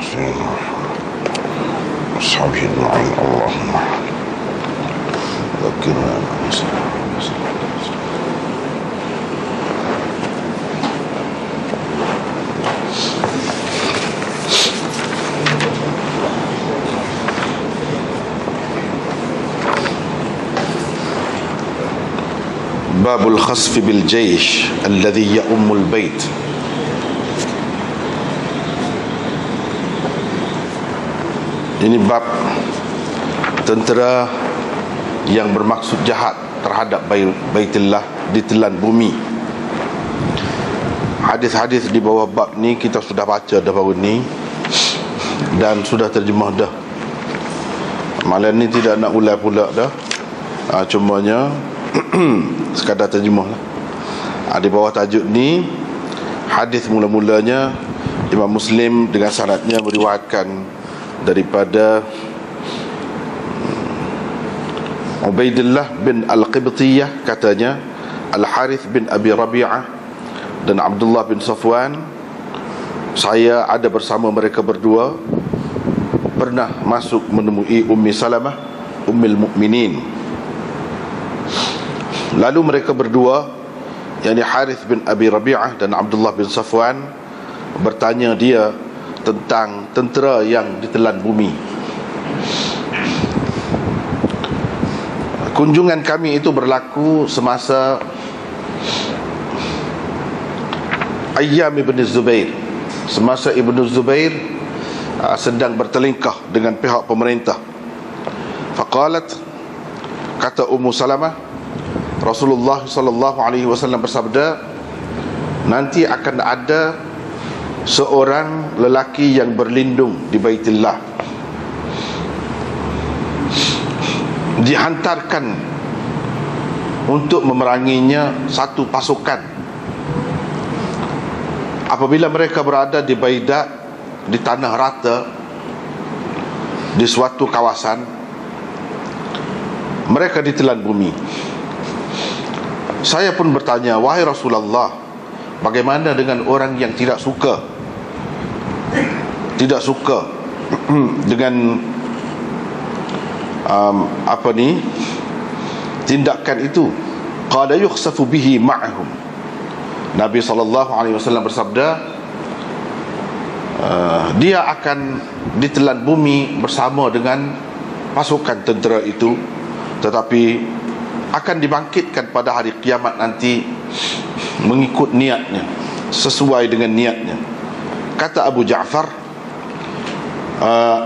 سيدنا أصحابه أجمعين. اللهم ذكرنا ما نسينا. باب الخسف بالجيش الذي يؤم البيت. Ini bab tentera yang bermaksud jahat terhadap Baitullah ditelan bumi. Hadis-hadis di bawah bab ni kita sudah baca dah baru ni dan sudah terjemah dah. Malam ni tidak nak ulang pula dah. Cumanya sekadar terjemah lah. Di bawah tajuk ni hadis mula-mulanya Imam Muslim dengan sanadnya meriwayatkan daripada Ubaidillah bin Al-Qibtiyah, katanya Al-Harith bin Abi Rabi'ah dan Abdullah bin Safwan, saya ada bersama mereka berdua pernah masuk menemui Ummi Salamah Ummul Mukminin. Lalu mereka berdua, yakni Harith bin Abi Rabi'ah dan Abdullah bin Safwan, bertanya dia tentang tentera yang ditelan bumi. Kunjungan kami itu berlaku semasa Ayyam Ibn Zubair, semasa Ibn Zubair sedang bertelingkah dengan pihak pemerintah. Faqalat, kata Ummu Salamah, Rasulullah sallallahu alaihi wasallam bersabda, nanti akan ada seorang lelaki yang berlindung di Baitullah, dihantarkan untuk memeranginya satu pasukan. Apabila mereka berada di Baidah, di tanah rata, di suatu kawasan, mereka ditelan bumi. Saya pun bertanya, wahai Rasulullah, bagaimana dengan orang yang tidak suka dengan tindakan itu? Qala yukhsafu bihi ma'ahum. Nabi SAW bersabda, dia akan ditelan bumi bersama dengan pasukan tentera itu, tetapi akan dibangkitkan pada hari kiamat nanti mengikut niatnya, sesuai dengan niatnya. Kata Abu Ja'far,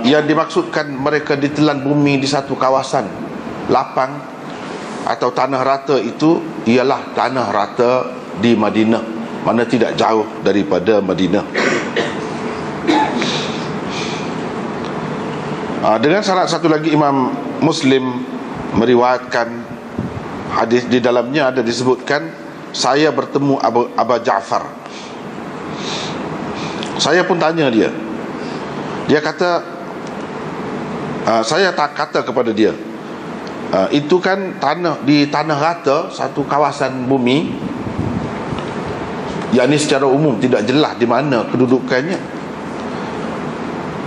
yang dimaksudkan mereka ditelan bumi di satu kawasan lapang atau tanah rata itu ialah tanah rata di Madinah, mana tidak jauh daripada Madinah. Dengan syarat satu lagi, Imam Muslim meriwayatkan hadis, di dalamnya ada disebutkan saya bertemu Abu Ja'far. Saya pun tanya dia. Dia kata, saya tak kata kepada dia, itu kan di tanah rata, satu kawasan bumi, yakni secara umum tidak jelas di mana kedudukannya.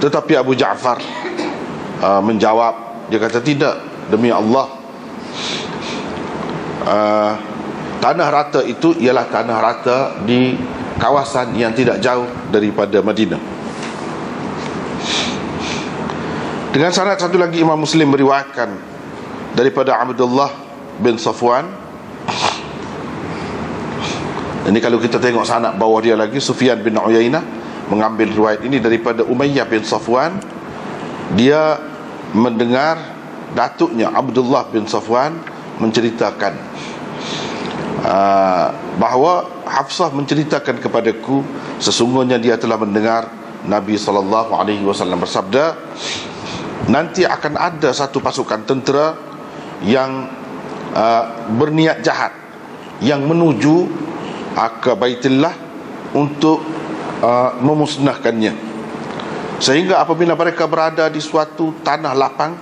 Tetapi Abu Ja'far menjawab, dia kata, tidak, demi Allah, tanah rata itu ialah tanah rata di kawasan yang tidak jauh daripada Madinah. Dengan sanad satu lagi, Imam Muslim meriwayatkan daripada Abdullah bin Safwan. Ini kalau kita tengok sanad bawah dia lagi, Sufyan bin Uyainah mengambil riwayat ini daripada Umayyah bin Safwan. Dia mendengar datuknya Abdullah bin Safwan menceritakan bahawa Hafsah menceritakan kepadaku, sesungguhnya dia telah mendengar Nabi SAW bersabda, nanti akan ada satu pasukan tentera yang berniat jahat, yang menuju ke Baitullah untuk memusnahkannya. Sehingga apabila mereka berada di suatu tanah lapang,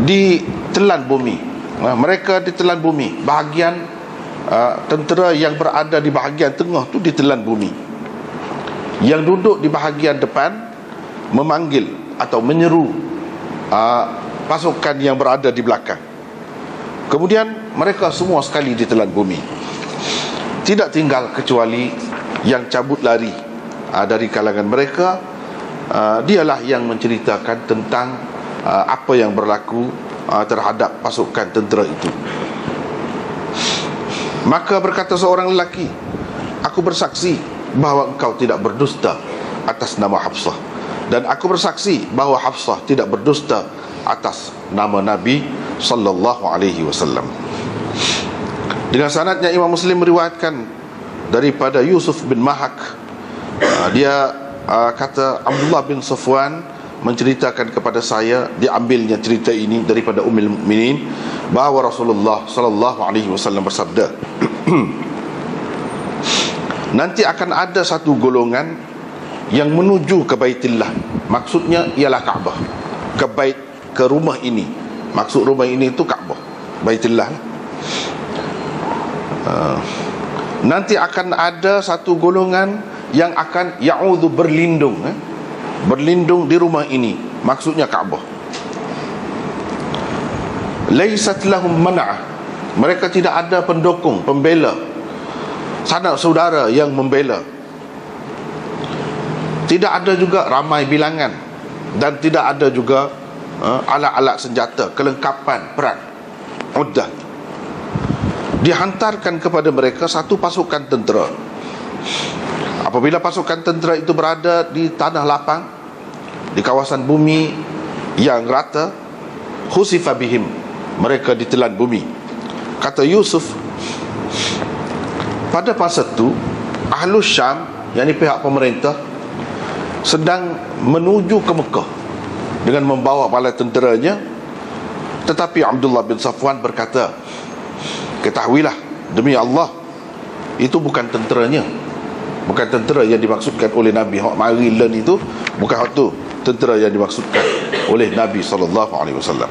ditelan bumi. Mereka ditelan bumi. Bahagian tentera yang berada di bahagian tengah tu ditelan bumi. yang duduk di bahagian depan memanggil atau menyeru pasukan yang berada di belakang. Kemudian mereka semua sekali ditelan bumi. Tidak tinggal kecuali yang cabut lari dari kalangan mereka. Dialah yang menceritakan tentang apa yang berlaku terhadap pasukan tentera itu. Maka berkata seorang lelaki, aku bersaksi bahawa engkau tidak berdusta atas nama Hafsah, dan aku bersaksi bahawa Hafsah tidak berdusta atas nama Nabi sallallahu alaihi wasallam. Dengan sanadnya Imam Muslim meriwayatkan daripada Yusuf bin Mahak. Dia kata Abdullah bin Safwan menceritakan kepada saya, diambilnya cerita ini daripada Ummul Mukminin, bahawa Rasulullah sallallahu alaihi wasallam bersabda, nanti akan ada satu golongan yang menuju ke Baitillah. Maksudnya ialah Kaabah, ke rumah ini. Maksud rumah ini itu Kaabah, Baitillah. Nanti akan ada satu golongan yang akan ya'udhu, berlindung di rumah ini. Maksudnya Kaabah. Laisat lahum man'ah, mereka tidak ada pendukung, pembela, sanak saudara yang membela. Tidak ada juga ramai bilangan, dan tidak ada juga alat-alat senjata, kelengkapan perang, uddah. Dihantarkan kepada mereka satu pasukan tentera. Apabila pasukan tentera itu berada di tanah lapang, di kawasan bumi yang rata, khusifa bihim, mereka ditelan bumi. Kata Yusuf, pada masa itu Ahlus Syam, yakni pihak pemerintah, sedang menuju ke Mekah dengan membawa bala tenteranya. Tetapi Abdullah bin Safwan berkata, ketahuilah, demi Allah, itu bukan tenteranya, bukan tentera yang dimaksudkan oleh Nabi. Hak mari learn itu bukan hak tu tentera yang dimaksudkan oleh Nabi SAW.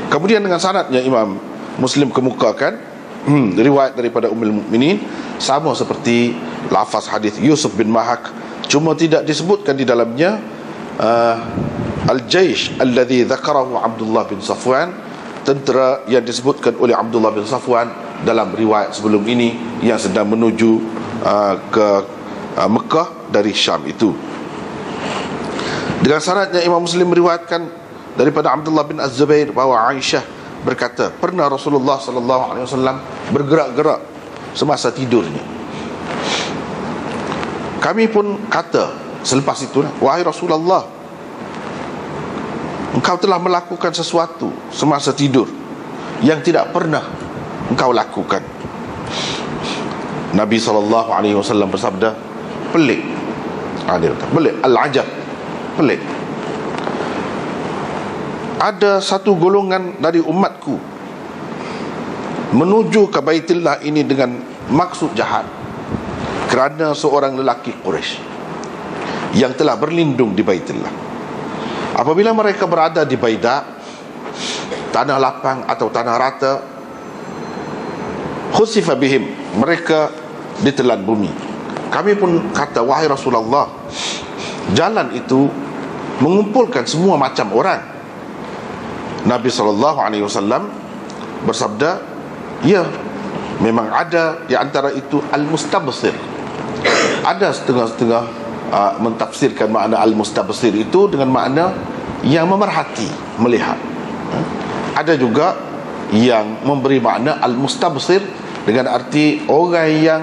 Kemudian dengan sanadnya Imam Muslim kemukakan riwayat daripada Ummul Mukminin, sama seperti lafaz hadis Yusuf bin Mahak, cuma tidak disebutkan di dalamnya al-jaish alladhi dzakarahu Abdullah bin Safwan, tentera yang disebutkan oleh Abdullah bin Safwan dalam riwayat sebelum ini, yang sedang menuju ke Mekah dari Syam itu. Dengan sanadnya Imam Muslim meriwayatkan daripada Abdullah bin Az-Zubair bahawa Aisyah berkata, pernah Rasulullah sallallahu alaihi wasallam bergerak-gerak semasa tidurnya. Kami pun kata selepas itu, wahai Rasulullah, engkau telah melakukan sesuatu semasa tidur yang tidak pernah engkau lakukan. Nabi SAW bersabda, pelik. Dia kata, pelik, al-ajab, pelik. Ada satu golongan dari umatku menuju ke Baitillah ini dengan maksud jahat, kerana seorang lelaki Quraisy yang telah berlindung di Baitillah. Apabila mereka berada di Baida, tanah lapang atau tanah rata, khusifa bihim, mereka ditelan bumi. Kami pun kata, wahai Rasulullah, jalan itu mengumpulkan semua macam orang. Nabi SAW bersabda, ya, memang ada di antara itu al-mustabsir. Ada setengah-setengah mentafsirkan makna al-mustabsir itu dengan makna yang memerhati, melihat. Ada juga yang memberi makna al-mustabsir dengan arti orang yang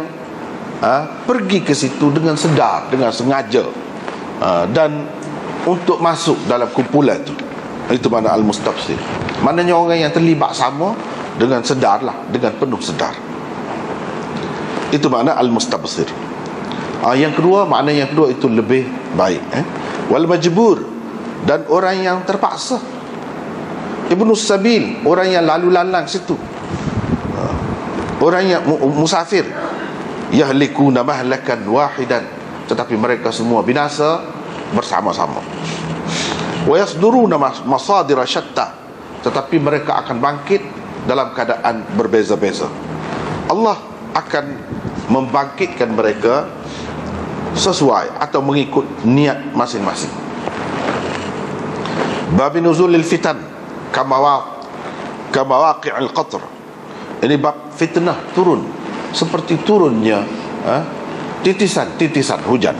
pergi ke situ dengan sedar, dengan sengaja, dan untuk masuk dalam kumpulan itu. Itu makna al-mustabsir. Maknanya orang yang terlibat sama dengan sedarlah, dengan penuh sedar. Itu makna al-mustabsir. Yang kedua, makna yang kedua itu lebih baik, wal majbur, dan orang yang terpaksa. Ibnu Sabil, orang yang lalu lalang situ, orang yang musafir. Yahlikuna mahlakan wahidan, tetapi mereka semua binasa bersama-sama. Wa yasduruna masadira syatta, tetapi mereka akan bangkit dalam keadaan berbeza-beza. Allah akan membangkitkan mereka sesuai atau mengikut niat masing-masing. Bab nuzulil fitan kamawaqi'il qatr. Ini bab fitnah turun seperti turunnya titisan hujan.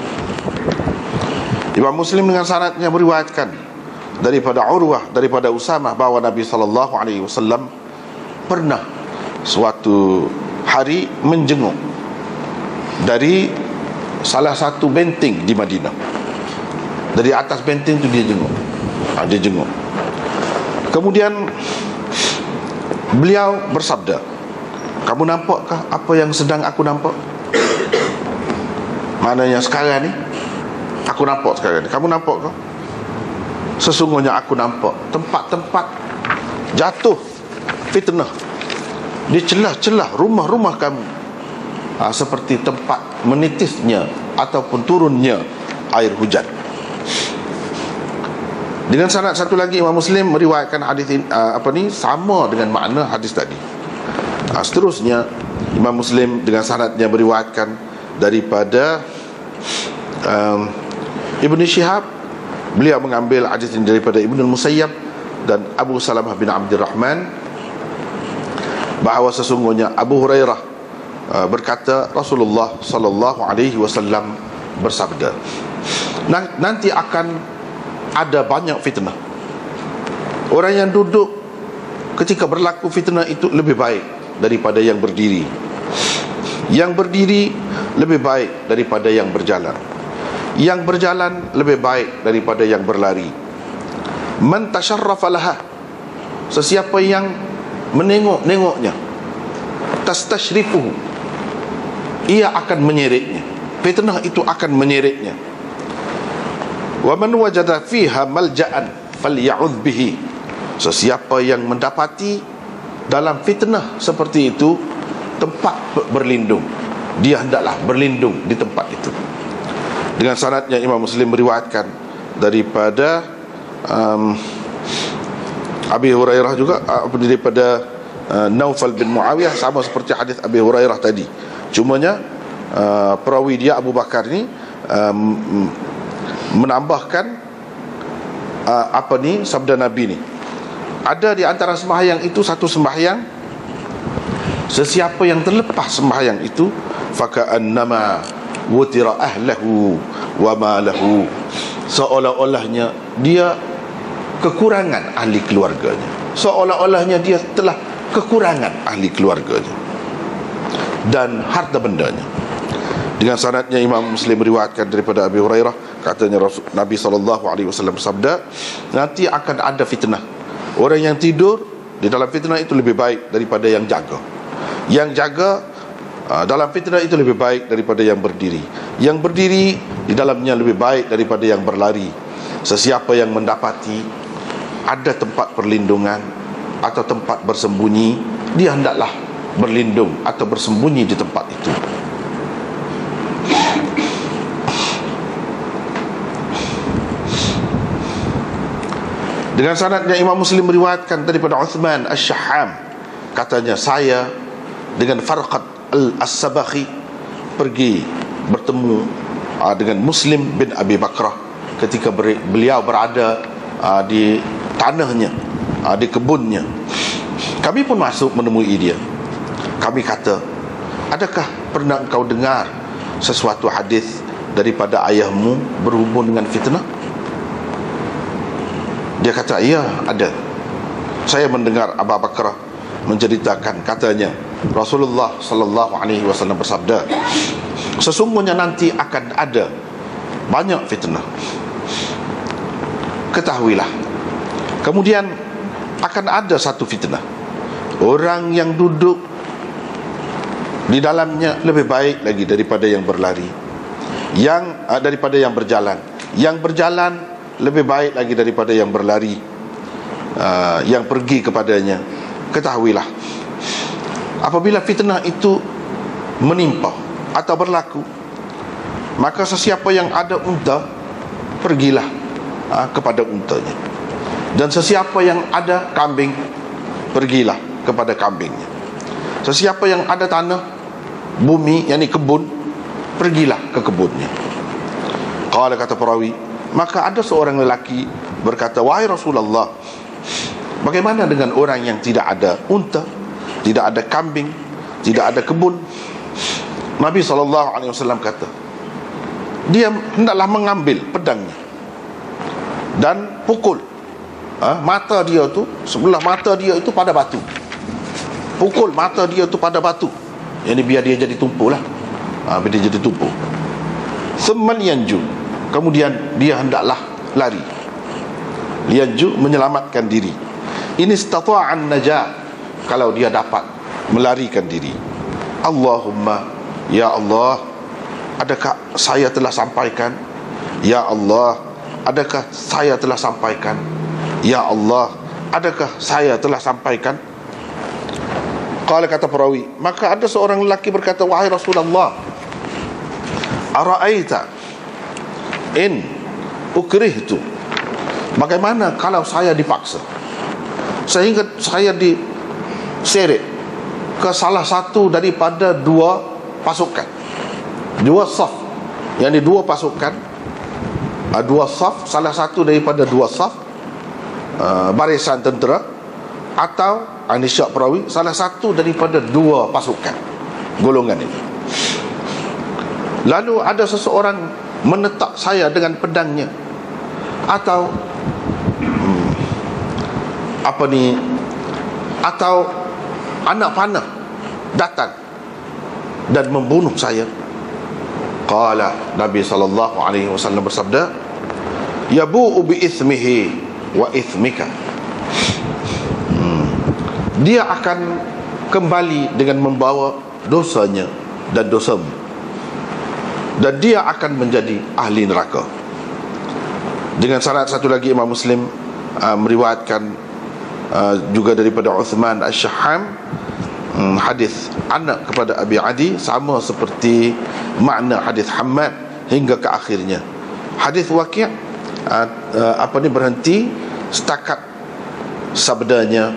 Imam Muslim dengan sanadnya meriwayatkan daripada Urwah, daripada Usamah, bahawa Nabi SAW pernah suatu hari menjenguk dari salah satu benteng di Madinah. Dari atas benteng itu dia jenguk. Kemudian beliau bersabda, "Kamu nampakkah apa yang sedang aku nampak?" Maknanya sekarang ni aku nampak sekarang ni. Kamu nampak kah? Sesungguhnya aku nampak tempat-tempat jatuh fitnah di celah-celah rumah-rumah kamu, seperti tempat menitisnya ataupun turunnya air hujan. Dengan sanad satu lagi, Imam Muslim meriwayatkan hadis sama dengan makna hadis tadi. Seterusnya Imam Muslim dengan sanadnya meriwayatkan daripada Ibn Shihab. Beliau mengambil hadis ini daripada Ibn al-Musayyab dan Abu Salamah bin Abdurrahman, bahawa sesungguhnya Abu Hurairah berkata, Rasulullah sallallahu alaihi wasallam bersabda, nanti akan ada banyak fitnah. Orang yang duduk ketika berlaku fitnah itu lebih baik daripada yang berdiri. Yang berdiri lebih baik daripada yang berjalan. Yang berjalan lebih baik daripada yang berlari. Man tasharrafa laha, sesiapa yang menengok-nengoknya, tastashrifuhu, ia akan menyeretnya. Fitnah itu akan menyeretnya. Wa man wajada fiha malja'an falya'udz bihi, sesiapa yang mendapati dalam fitnah seperti itu tempat berlindung, dia hendaklah berlindung di tempat itu. Dengan sanadnya Imam Muslim meriwayatkan daripada Abi Hurairah juga, daripada Naufal bin Muawiyah, sama seperti hadis Abi Hurairah tadi. Cumanya perawi dia Abu Bakar ni menambahkan sabda Nabi ni. Ada di antara sembahyang itu satu sembahyang, sesiapa yang terlepas sembahyang itu, faka'annama wutira ahlahu wa malahu, seolah-olahnya dia kekurangan ahli keluarganya, seolah-olahnya dia telah kekurangan ahli keluarganya dan harta bendanya. Dengan sanadnya Imam Muslim meriwayatkan daripada Abi Hurairah, katanya Nabi SAW bersabda, nanti akan ada fitnah. Orang yang tidur di dalam fitnah itu lebih baik daripada yang jaga. Yang jaga dalam fitnah itu lebih baik daripada yang berdiri. Yang berdiri di dalamnya lebih baik daripada yang berlari. Sesiapa yang mendapati ada tempat perlindungan atau tempat bersembunyi, dia hendaklah berlindung atau bersembunyi di tempat itu. Dengan sanadnya Imam Muslim meriwayatkan daripada Uthman Asy-Syahham, katanya saya dengan Farqad As-Sabakhi pergi bertemu dengan Muslim bin Abi Bakrah ketika beliau berada di tanahnya, di kebunnya. Kami pun masuk menemui dia. Kami kata, adakah pernah engkau dengar sesuatu hadis daripada ayahmu berhubung dengan fitnah? Dia kata, iya ada. Saya mendengar Abu Bakrah menceritakan, katanya Rasulullah sallallahu alaihi wasallam bersabda, sesungguhnya nanti akan ada banyak fitnah. Ketahuilah, kemudian akan ada satu fitnah, orang yang duduk di dalamnya lebih baik lagi daripada yang berlari, daripada yang berjalan. Yang berjalan lebih baik lagi daripada yang berlari, yang pergi kepadanya. Ketahuilah, apabila fitnah itu menimpa atau berlaku, maka sesiapa yang ada unta, pergilah kepada untanya. Dan sesiapa yang ada kambing, pergilah kepada kambingnya. Sesiapa yang ada tanah, bumi, yakni kebun, pergilah ke kebunnya. Qala, kata perawi, maka ada seorang lelaki berkata, wahai Rasulullah, bagaimana dengan orang yang tidak ada unta, tidak ada kambing, tidak ada kebun? Nabi SAW kata, dia hendaklah mengambil pedangnya dan pukul mata dia tu, sebelah mata dia itu pada batu. Pukul mata dia tu pada batu. Yang ni biar dia jadi tumpu lah. Biar dia jadi tumpu. Thumma yanju, kemudian dia hendaklah lari. Yanju, menyelamatkan diri. Ini istata'an najah, kalau dia dapat melarikan diri. Allahumma, ya Allah, adakah saya telah sampaikan? Ya Allah, adakah saya telah sampaikan? Ya Allah, adakah saya telah sampaikan? Qala, kata perawi, maka ada seorang lelaki berkata, wahai Rasulullah, ara'aita in ukrihtu, bagaimana kalau saya dipaksa sehingga saya diseret ke salah satu daripada dua pasukan, dua saf, yang di dua pasukan, dua saf, salah satu daripada dua saf, barisan tentera, atau ini syak perawi, salah satu daripada dua pasukan golongan ini. Lalu ada seseorang menetak saya dengan pedangnya, atau atau anak panah datang dan membunuh saya. Qala, Nabi SAW bersabda, yabu'u bi ithmihi wa ithmika, dia akan kembali dengan membawa dosanya dan dosamu, dan dia akan menjadi ahli neraka. Dengan syarat satu lagi, Imam Muslim meriwayatkan juga daripada Uthman Ash-Shaham, hadis anak kepada Abi Adi, sama seperti makna hadis Hammad hingga ke akhirnya. Hadis Waqi' berhenti setakat sabdanya,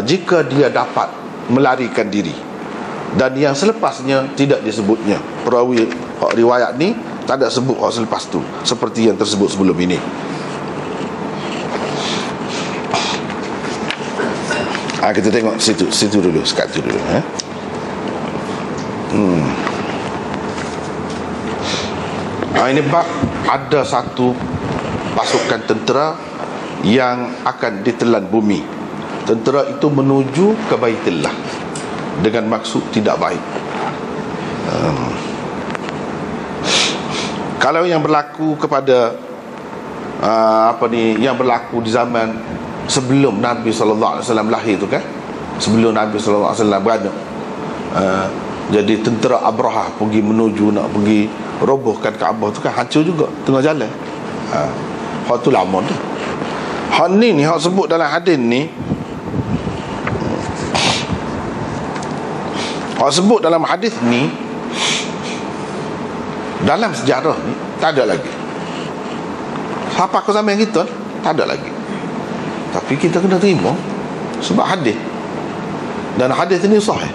jika dia dapat melarikan diri, dan yang selepasnya tidak disebutnya. Perawi riwayat ni tak ada sebut selepas tu, seperti yang tersebut sebelum ini. Kita tengok situ dulu, sekat tu dulu. Ini bab ada satu pasukan tentera yang akan ditelan bumi. Tentera itu menuju ke Baitullah dengan maksud tidak baik. Kalau yang berlaku kepada yang berlaku di zaman sebelum Nabi SAW lahir tu kan, sebelum Nabi SAW beranak, jadi tentera Abraha pergi menuju nak pergi robohkan Kaabah tu kan, hancur juga tengah jalan. Hak tu lama dah. Hak ni hak sebut dalam hadis ni, hak sebut dalam hadis ni, dalam sejarah ni tak ada lagi. Siapa ke zaman kita tak ada lagi. Tapi kita kena terima sebab hadis, dan hadis ni sahih.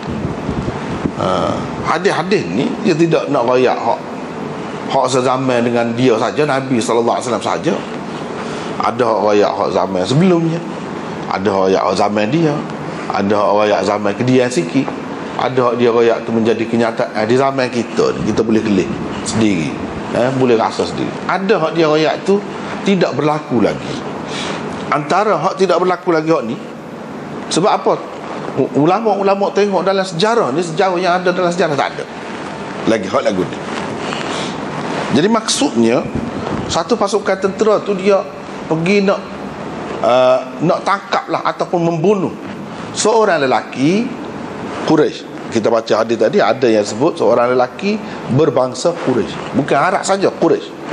Hadis-hadis ni dia tidak nak rayak hak sezaman dengan dia saja, Nabi SAW saja. Ada hak rayak hak zaman sebelumnya, ada hak rayak hak zaman dia, ada hak rayak zaman kedian sikit, ada hak dia rayak tu menjadi kenyataan di zaman kita ni. Kita boleh kelih sendiri, boleh rasa sendiri. Ada hak dia rayak tu tidak berlaku lagi. Antara hak tidak berlaku lagi hak ni sebab apa? Ulama-ulama tengok dalam sejarah ni, sejauh yang ada dalam sejarah tak ada lagi hak lagu ni. Jadi maksudnya satu pasukan tentera tu dia pergi nak tangkap lah ataupun membunuh seorang lelaki Quraisy. Kita baca hadis tadi, ada yang sebut seorang lelaki berbangsa Quraisy, bukan Arab saja, Quraisy.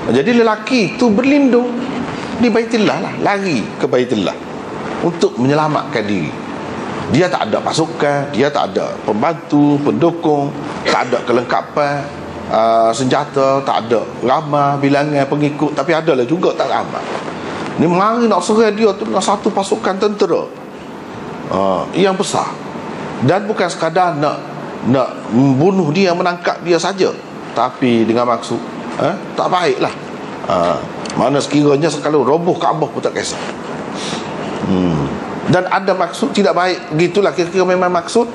Jadi lelaki itu berlindung di Baitullah lah, lari ke Baitullah untuk menyelamatkan diri. Dia tak ada pasukan, dia tak ada pembantu, pendukung, tak ada kelengkapan senjata, tak ada ramai bilangan pengikut, tapi adalah juga tak ramai. Ni mari nak serang dia tu dengan satu pasukan tentera yang besar, dan bukan sekadar nak membunuh dia, menangkap dia saja, tapi dengan maksud tak baiklah. Mana sekiranya kalau roboh Kaabah pun tak kisah. Dan ada maksud tidak baik, gitulah kira-kira memang maksud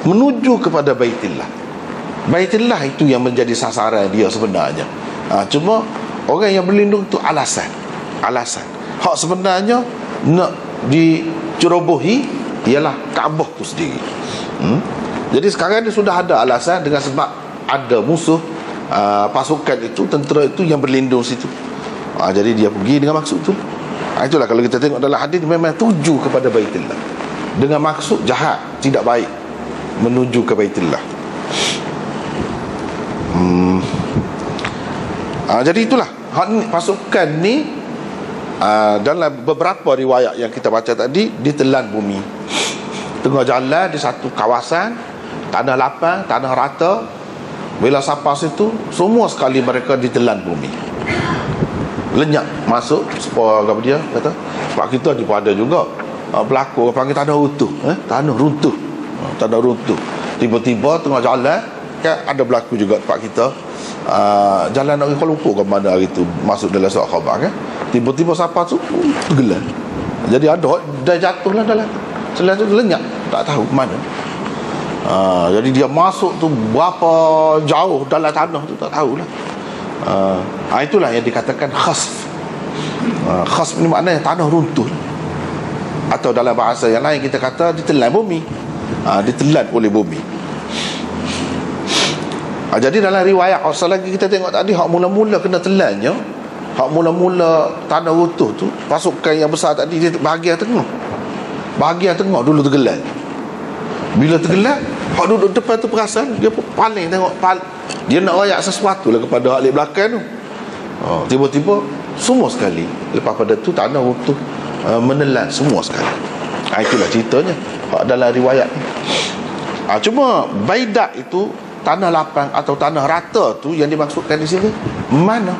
menuju kepada Baitillah. Baitillah itu yang menjadi sasaran dia sebenarnya. Cuma orang yang berlindung itu alasan. Hak sebenarnya nak dicerobohi ialah Kaabah tu sendiri. Jadi sekarang dia sudah ada alasan dengan sebab ada musuh, pasukan itu, tentera itu yang berlindung situ. Jadi dia pergi dengan maksud tu. Itulah kalau kita tengok dalam hadis memang tuju kepada Baitillah dengan maksud jahat, tidak baik, menuju ke Baitillah. Jadi itulah pasukan ni dalam beberapa riwayat yang kita baca tadi ditelan bumi. Tengah jalan di satu kawasan tanah lapang, tanah rata. Bila sampai situ semua sekali mereka ditelan bumi, lenyap masuk sepuluh apa dia kata sebab kita ada juga berlaku panggil tanah runtuh, tanah runtuh. Tiba-tiba tengah jalan kan ada berlaku juga tempat kita, jalan dari Kuala Lumpur ke mana hari tu, masuk dalam surat khabar kan, tiba-tiba siapa tu tenggelam. Jadi ada dah jatuhlah dalam selain tu lenyap, tak tahu ke mana. Jadi dia masuk tu berapa jauh dalam tanah tu tak tahulah. Itulah yang dikatakan khasf. Khasf ni maknanya tanah runtuh, atau dalam bahasa yang lain kita kata ditelan bumi, ditelan oleh bumi. Jadi dalam riwayat asal lagi kita tengok tadi, hak mula-mula kena telannya, hak mula-mula tanah runtuh tu, pasukan yang besar tadi dia bahagian tengah dulu tenggelam. Bila tenggelam, hak duduk depan tu perasan dia paling tengok dia nak rayak sesuatu lah kepada hak di belakang tu. Tiba-tiba semua sekali lepas pada tu tanah runtuh, menelan semua sekali. Itulah ceritanya dalam riwayat ni. Cuma baidak itu tanah lapang atau tanah rata tu yang dimaksudkan di sini mana?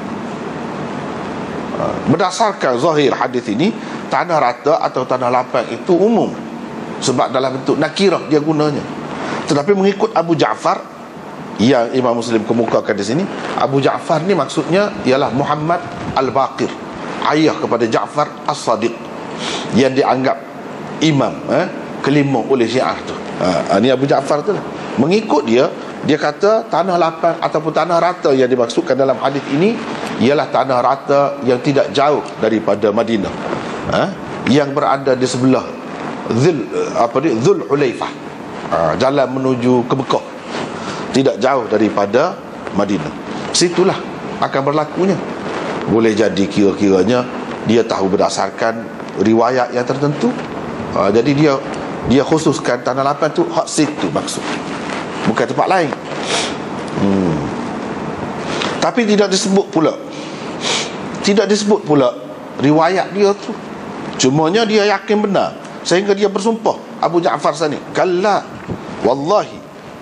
Berdasarkan zahir hadis ini, tanah rata atau tanah lapang itu umum sebab dalam bentuk nakirah dia gunanya. Tetapi mengikut Abu Ja'far yang Imam Muslim kemukakan di sini, Abu Ja'far ni maksudnya ialah Muhammad Al-Baqir, ayah kepada Ja'far As-Sadiq yang dianggap imam kelima oleh Syiah tu. Ni Abu Ja'far tu lah. Mengikut dia kata tanah lapang ataupun tanah rata yang dimaksudkan dalam hadis ini ialah tanah rata yang tidak jauh daripada Madinah, yang berada di sebelah Dhul Hulaifah, jalan menuju ke Mekah, tidak jauh daripada Madinah. Situlah akan berlakunya. Boleh jadi kira-kiranya dia tahu berdasarkan riwayat yang tertentu. Jadi dia khususkan tanah lapang tu hak situ maksud, bukan tempat lain. Tapi tidak disebut pula riwayat dia tu. Cumanya dia yakin benar sehingga dia bersumpah, Abu Ja'far sani, kalla wallahi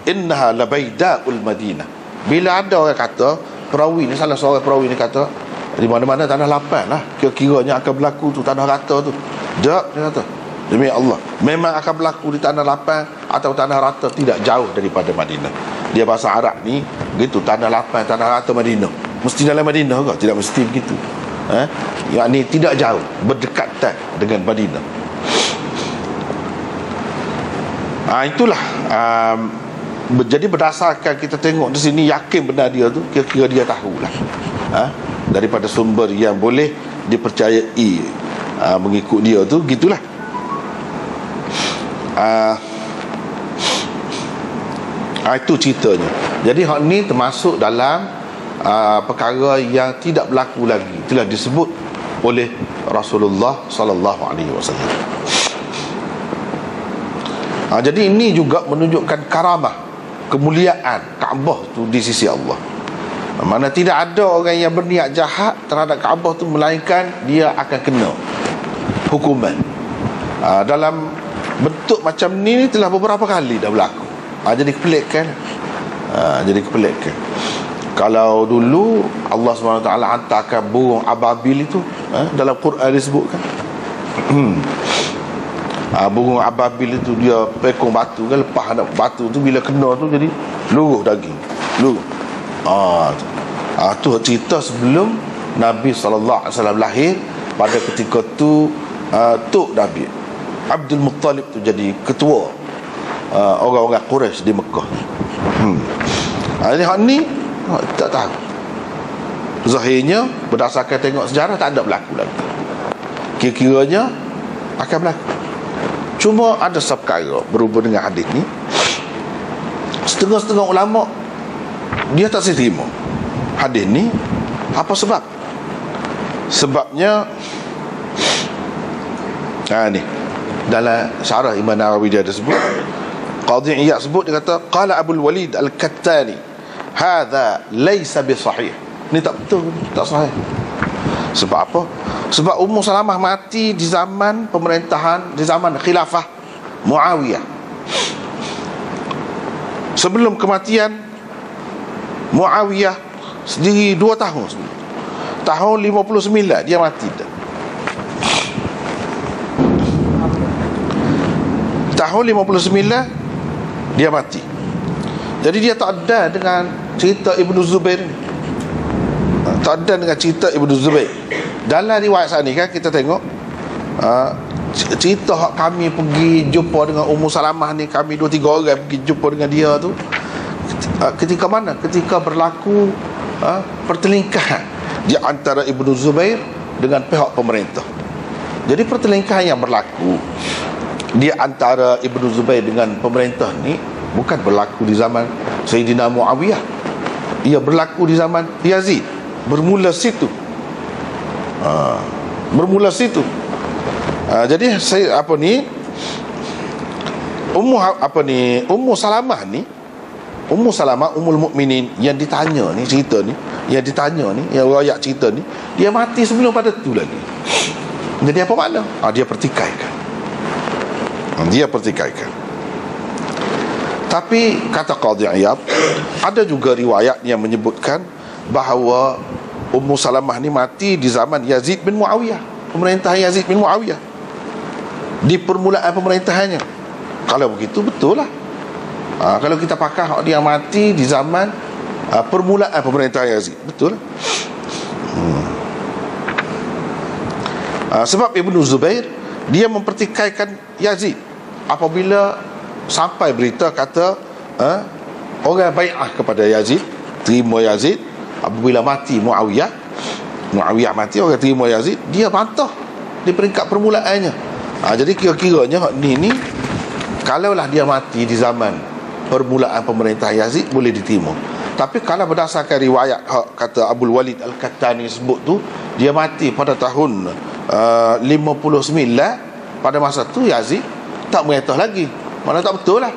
innaha labaidaul Madinah. Bila ada orang kata perawi ni, salah seorang perawi ni kata di mana-mana tanah lapang lah, kira-kiranya akan berlaku tu tanah rata tu. Tak, dia kata demi Allah memang akan berlaku di tanah lapang atau tanah rata tidak jauh daripada Madinah. Dia bahasa Arab ni gitu, tanah lapang, tanah rata Madinah. Mesti dalam Madinah ke? Tidak mesti begitu. Yang ni tidak jauh, berdekatan dengan Madinah. Itulah jadi berdasarkan kita tengok di sini, yakin benar dia tu, kira-kira dia tahulah daripada sumber yang boleh dipercayai, mengikut dia tu gitulah. Itu ceritanya. Jadi hak ni termasuk dalam perkara yang tidak berlaku lagi, telah disebut oleh Rasulullah sallallahu alaihi wasallam. Jadi ini juga menunjukkan karamah, kemuliaan Kaabah tu di sisi Allah. Mana tidak ada orang yang berniat jahat terhadap Kaabah tu melainkan dia akan kena hukuman. Dalam bentuk macam ni telah beberapa kali dah berlaku. Jadi kepelikkan. Kalau dulu Allah SWT hantarkan burung ababil itu, dalam Quran disebutkan. Burung ababil itu dia pekong batu kan, lepas anak batu tu bila kena tu jadi luruh daging, luruh. Tu cerita sebelum Nabi SAW lahir. Pada ketika tu Tok Nabi Abdul Muttalib tu jadi ketua orang-orang Quraisy di Mekah. Jadi hak ni tak tahu. Zahirnya berdasarkan tengok sejarah tak ada berlaku lagi. Kira-kiranya akan berlaku. Cuma ada perkara berhubung dengan hadis ni. Setengah-setengah ulama dia tak terima hadis ni. Apa sebab? Sebabnya ni dalam syarah Imam Nawawi dia ada sebut, Qadhi Iyad sebut, dia kata qala Abul Walid Al-Kattani hadha laysa bi sahih. Ni tak betul, tak sahih. Sebab apa? Sebab Ummu Salamah mati di zaman pemerintahan, di zaman khilafah Muawiyah. Sebelum kematian Muawiyah sendiri 2 tahun sebelum. Tahun 59 dia mati dah. Tahun 59 dia mati. Jadi dia tak ada dengan cerita Ibnu Zubair ni. Tak ada dengan cerita Ibnu Zubair. Dalam riwayat sana ni kan kita tengok cerita hak kami pergi jumpa dengan Ummu Salamah ni, kami 2-3 orang pergi jumpa dengan dia tu. Ketika mana? Ketika berlaku pertelingkahan di antara Ibnu Zubair dengan pihak pemerintah. Jadi pertelingkahan yang berlaku di antara Ibnu Zubair dengan pemerintah ni bukan berlaku di zaman Sayyidina Muawiyah. Ia berlaku di zaman Yazid. Bermula situ. Bermula situ. Jadi saya Ummu Salamah ni, Ummu Salamah Ummul Mukminin yang ditanya ni, cerita ni, yang ditanya ni, yang riwayat cerita ni, dia mati sebelum pada tu lagi. Jadi apa makna? Dia pertikaikan. Dia pertikaikan. Tapi kata Qadhi Iyad, ada juga riwayat yang menyebutkan bahawa Ummu Salamah ni mati di zaman Yazid bin Muawiyah, pemerintahan Yazid bin Muawiyah, di permulaan pemerintahannya. Kalau begitu betul lah. Kalau kita pakai dia mati di zaman permulaan pemerintahan Yazid, betul lah. Sebab Ibnu Zubair dia mempertikaikan Yazid apabila sampai berita kata orang bai'ah kepada Yazid, terima Yazid. Apabila mati Muawiyah mati, orang terima Yazid, dia bantah di peringkat permulaannya. Jadi kira-kiranya ni kalaulah dia mati di zaman permulaan pemerintah Yazid boleh diterima. Tapi kalau berdasarkan riwayat kata Abul Walid Al-Kattani sebut tu, dia mati pada tahun 59. Pada masa tu Yazid tak memerintah lagi. Mana tak betul lah.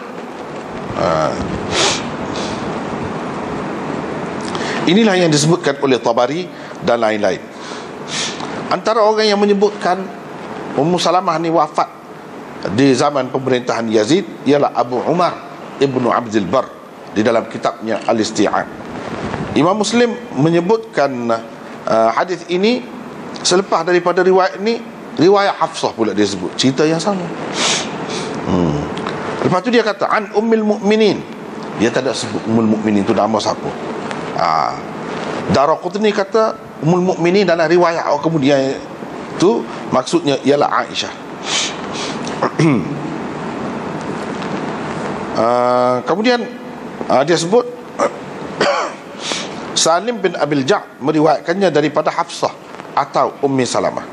Inilah yang disebutkan oleh Tabari dan lain-lain. Antara orang yang menyebutkan Ummu Salamah ni wafat di zaman pemerintahan Yazid ialah Abu Umar Ibnu Abdul Bar di dalam kitabnya Al-Isti'ab. Imam Muslim menyebutkan hadis ini selepas daripada riwayat ni, riwayat Hafsah pula dia sebut cerita yang sama. Lepas tu dia kata an Ummul Mukminin. Dia tak ada sebut Ummul Mukminin tu nama siapa. Daraqutni kata Ummul Mukminin dalam riwayat kemudian tu maksudnya ialah Aisyah. Kemudian dia sebut Salim bin Abil Ja' meriwayatkannya daripada Hafsah atau Ummi Salamah.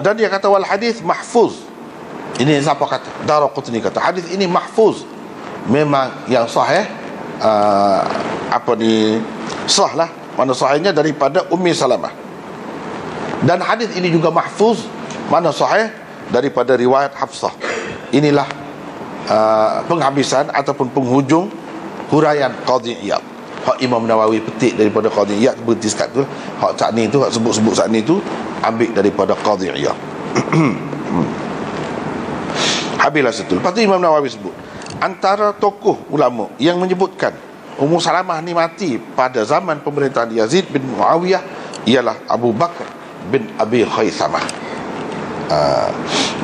Dan dia kata wal hadis mahfuz. Ini siapa kata? Daraqutni kata hadis ini mahfuz, memang yang sahih. Sah lah, mana sahihnya daripada Ummi Salamah. Dan hadis ini juga mahfuz, mana sahih daripada riwayat Hafsah. Inilah penghabisan ataupun penghujung huraian Qadhi Iyad. Hak Imam Nawawi petik daripada Qadhi Iyad, berhenti sekat tu. Hak saat ni tu, hak sebut-sebut saat ni tu ambil daripada Qadhi Iyad. Habislah situ. Lepas tu Imam Nawawi sebut antara tokoh ulama yang menyebutkan Ummu Salamah ni mati pada zaman pemerintahan Yazid bin Muawiyah ialah Abu Bakar bin Abi Khaisamah.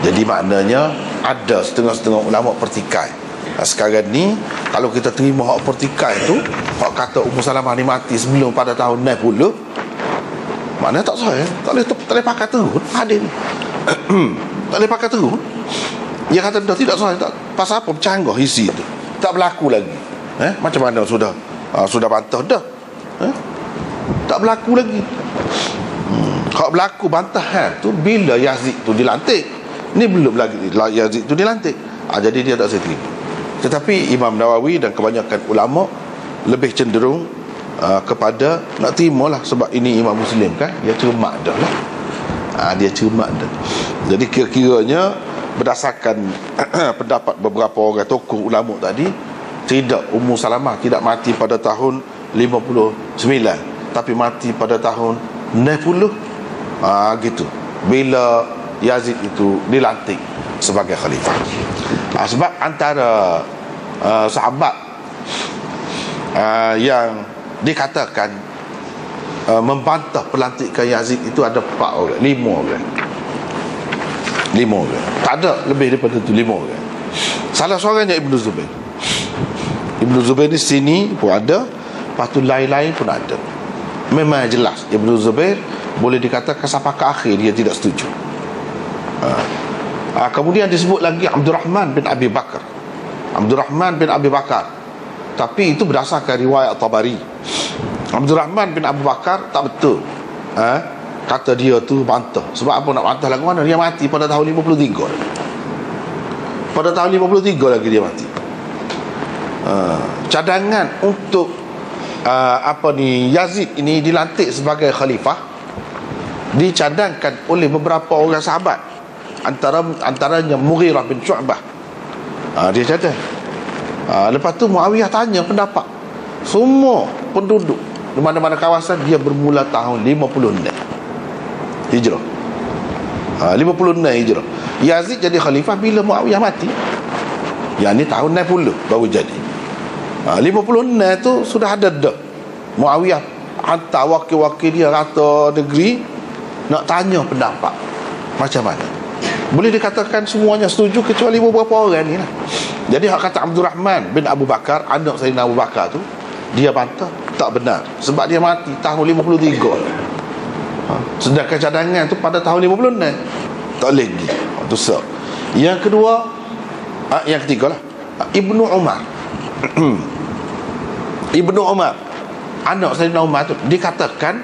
Jadi maknanya ada setengah-setengah ulama pertikai Sekarang ni kalau kita terima hak pertikai tu, hak kata Ummu Salamah ni mati sebelum pada tahun 60, maknanya tak sah. Tak boleh pakai terus hadis ni. Tak boleh pakai terus. Dia kata dah tidak sah. Pasal apa bercanggah isi tu, tak berlaku lagi. Macam mana sudah bantah dah, tak berlaku lagi. Hak berlaku bantahan tu bila Yazid tu dilantik. Ni belum lagi Yazid tu dilantik. Jadi dia tak setuju. Tetapi Imam Nawawi dan kebanyakan ulama lebih cenderung kepada nak terimalah, sebab ini Imam Muslim kan, dia cermat dah lah. Dia cermat dah. Jadi kira-kiranya berdasarkan pendapat beberapa orang tokoh ulama tadi, tidak, Ummu Salamah tidak mati pada tahun 59, tapi mati pada tahun 60. Gitu, bila Yazid itu dilantik sebagai khalifah. Sebab antara sahabat yang dikatakan membantah pelantikan Yazid itu ada 5 orang. Tak ada lebih daripada itu, 5 orang. Salah seorangnya Ibnu Zubair. Ibnu Zubair di sini pun ada, lepas tu lain-lain pun ada. Memang jelas Ibnu Zubair boleh dikatakan sampai ke akhir dia tidak setuju. Kemudian disebut lagi Abdurrahman bin Abi Bakar. Tapi itu berdasarkan riwayat Tabari. Abdurrahman bin Abu Bakar tak betul. Kata dia tu bantah. Sebab apa nak bantah lagu mana? Dia mati pada tahun 53. Pada tahun 53 lagi dia mati. Cadangan untuk Yazid ini dilantik sebagai khalifah dicadangkan oleh beberapa orang sahabat, antaranya Mughirah bin Syu'bah. Dia cadang. Lepas tu Muawiyah tanya pendapat semua penduduk di mana-mana kawasan. Dia bermula tahun 56 Hijrah. 56 Hijrah. Yazid jadi khalifah bila Muawiyah mati. Yang ni tahun 60 baru jadi. 56 tu sudah ada dah. Muawiyah hantar wakil-wakil dia rata negeri nak tanya pendapat macam mana. Boleh dikatakan semuanya setuju kecuali beberapa orang ni lah. Jadi hak kata Abdurrahman bin Abu Bakar, anak Sayyidina Abu Bakar tu, dia bantah tak benar sebab dia mati tahun 53. Sedangkan cadangan tu pada tahun 56. Tak lagi. Itu sah. Yang kedua, yang ketiga lah, Ibnu Umar. Ibnu Umar, anak Sayyidina Umar tu, dikatakan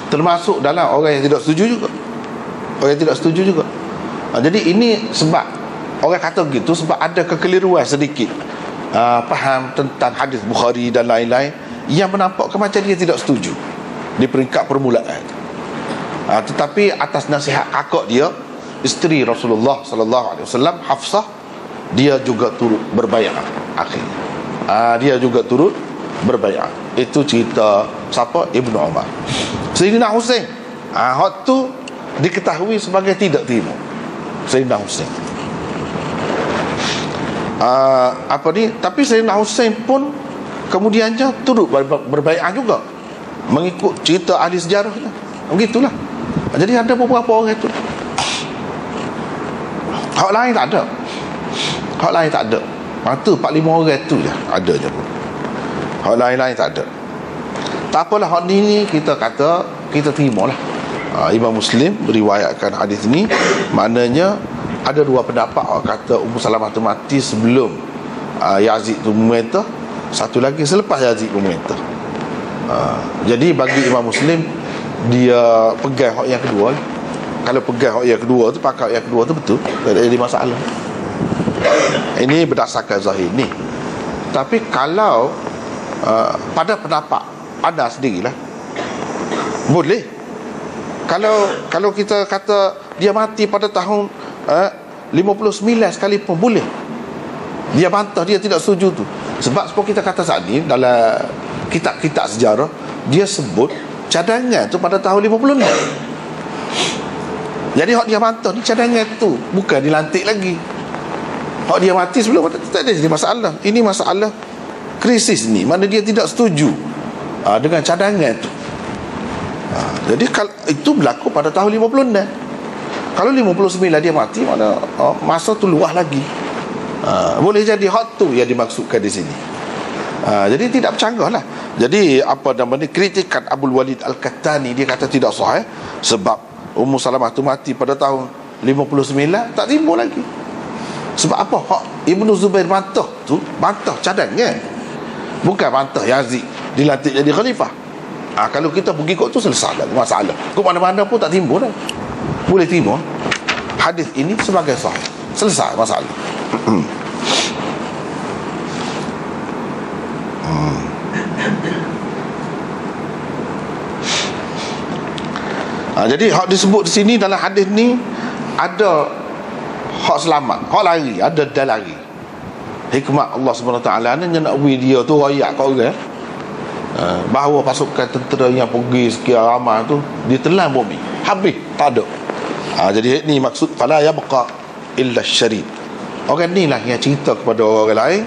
termasuk dalam orang yang tidak setuju juga. Jadi ini sebab orang kata gitu sebab ada kekeliruan sedikit faham tentang hadis Bukhari dan lain-lain yang menampakkan macam dia tidak setuju di peringkat permulaan. Tetapi atas nasihat kakak dia, isteri Rasulullah sallallahu alaihi wasallam, Hafsah, dia juga turut berbaiat akhirnya. Dia juga turut berbaiat. Itu cerita siapa? Ibnu Umar. Sayyidina Husain, hak tu diketahui sebagai tidak terima. Sayyidina Husain. Tapi Sayyidina Husain pun kemudiannya turut berbaiat juga, mengikut cerita ahli sejarah. Begitulah. Jadi ada beberapa orang itu. Hak lain tak ada. Itu 4-5 orang tu je ada je pun. Hak lain-lain tak ada. Tak apalah, hak ni kita kata kita terimalah. Imam Muslim meriwayatkan hadis ni, maknanya ada 2 pendapat. Kata Ummu Salamah tu mati sebelum Yazid tu memerintah, satu lagi selepas Yazid memerintah. Jadi bagi Imam Muslim, dia pegang hak yang kedua. Kalau pegang hak yang kedua tu, pakai yang kedua tu betul, tak ada masalah. Ini berdasarkan zahir ni. Tapi kalau pada pendapat anda sendirilah, boleh. Kalau kita kata dia mati pada tahun 59 sekalipun boleh. Dia bantah, dia tidak setuju tu. Sebab kita kata saat ni dalam kitab-kitab sejarah, dia sebut cadangan tu pada tahun 56. Jadi hak dia bantah ni cadangan tu, bukan dilantik lagi. Hak dia mati sebelum, tak ada jadi masalah. Ini masalah krisis ni, mana dia tidak setuju dengan cadangan tu. Jadi kalau itu berlaku pada tahun 56. Kalau 59 dia mati, mana masa tu luas lagi. Boleh jadi hak tu yang dimaksudkan di sini. Jadi tidak bercanggah lah. Jadi apa nama ni, kritikan Abdul Walid Al-Kattani, dia kata tidak sahih sebab Ummu Salamah tu mati pada tahun 59, tak timbul lagi. Sebab apa? Hak Ibnu Zubair bantah tu, bantah cadangnya, bukan bantah Yazid dilantik jadi khalifah. Kalau kita pergi kot tu selesai lah masalah. Kok mana-mana pun tak timbul dah. Boleh timbul hadis ini sebagai sahih, selesai masalah. Jadi hak disebut di sini dalam hadis ni ada hak selamat, hak lari, ada dah lari. Hikmat Allah SWT ni nak beri dia tu rakyat kat orang, bahawa pasukan tentera yang pergi sekian ramai tu ditelan bumi, habis, tak ada. Jadi ni maksud fala yabqa illa syarid. Orang ni lah yang cerita kepada orang lain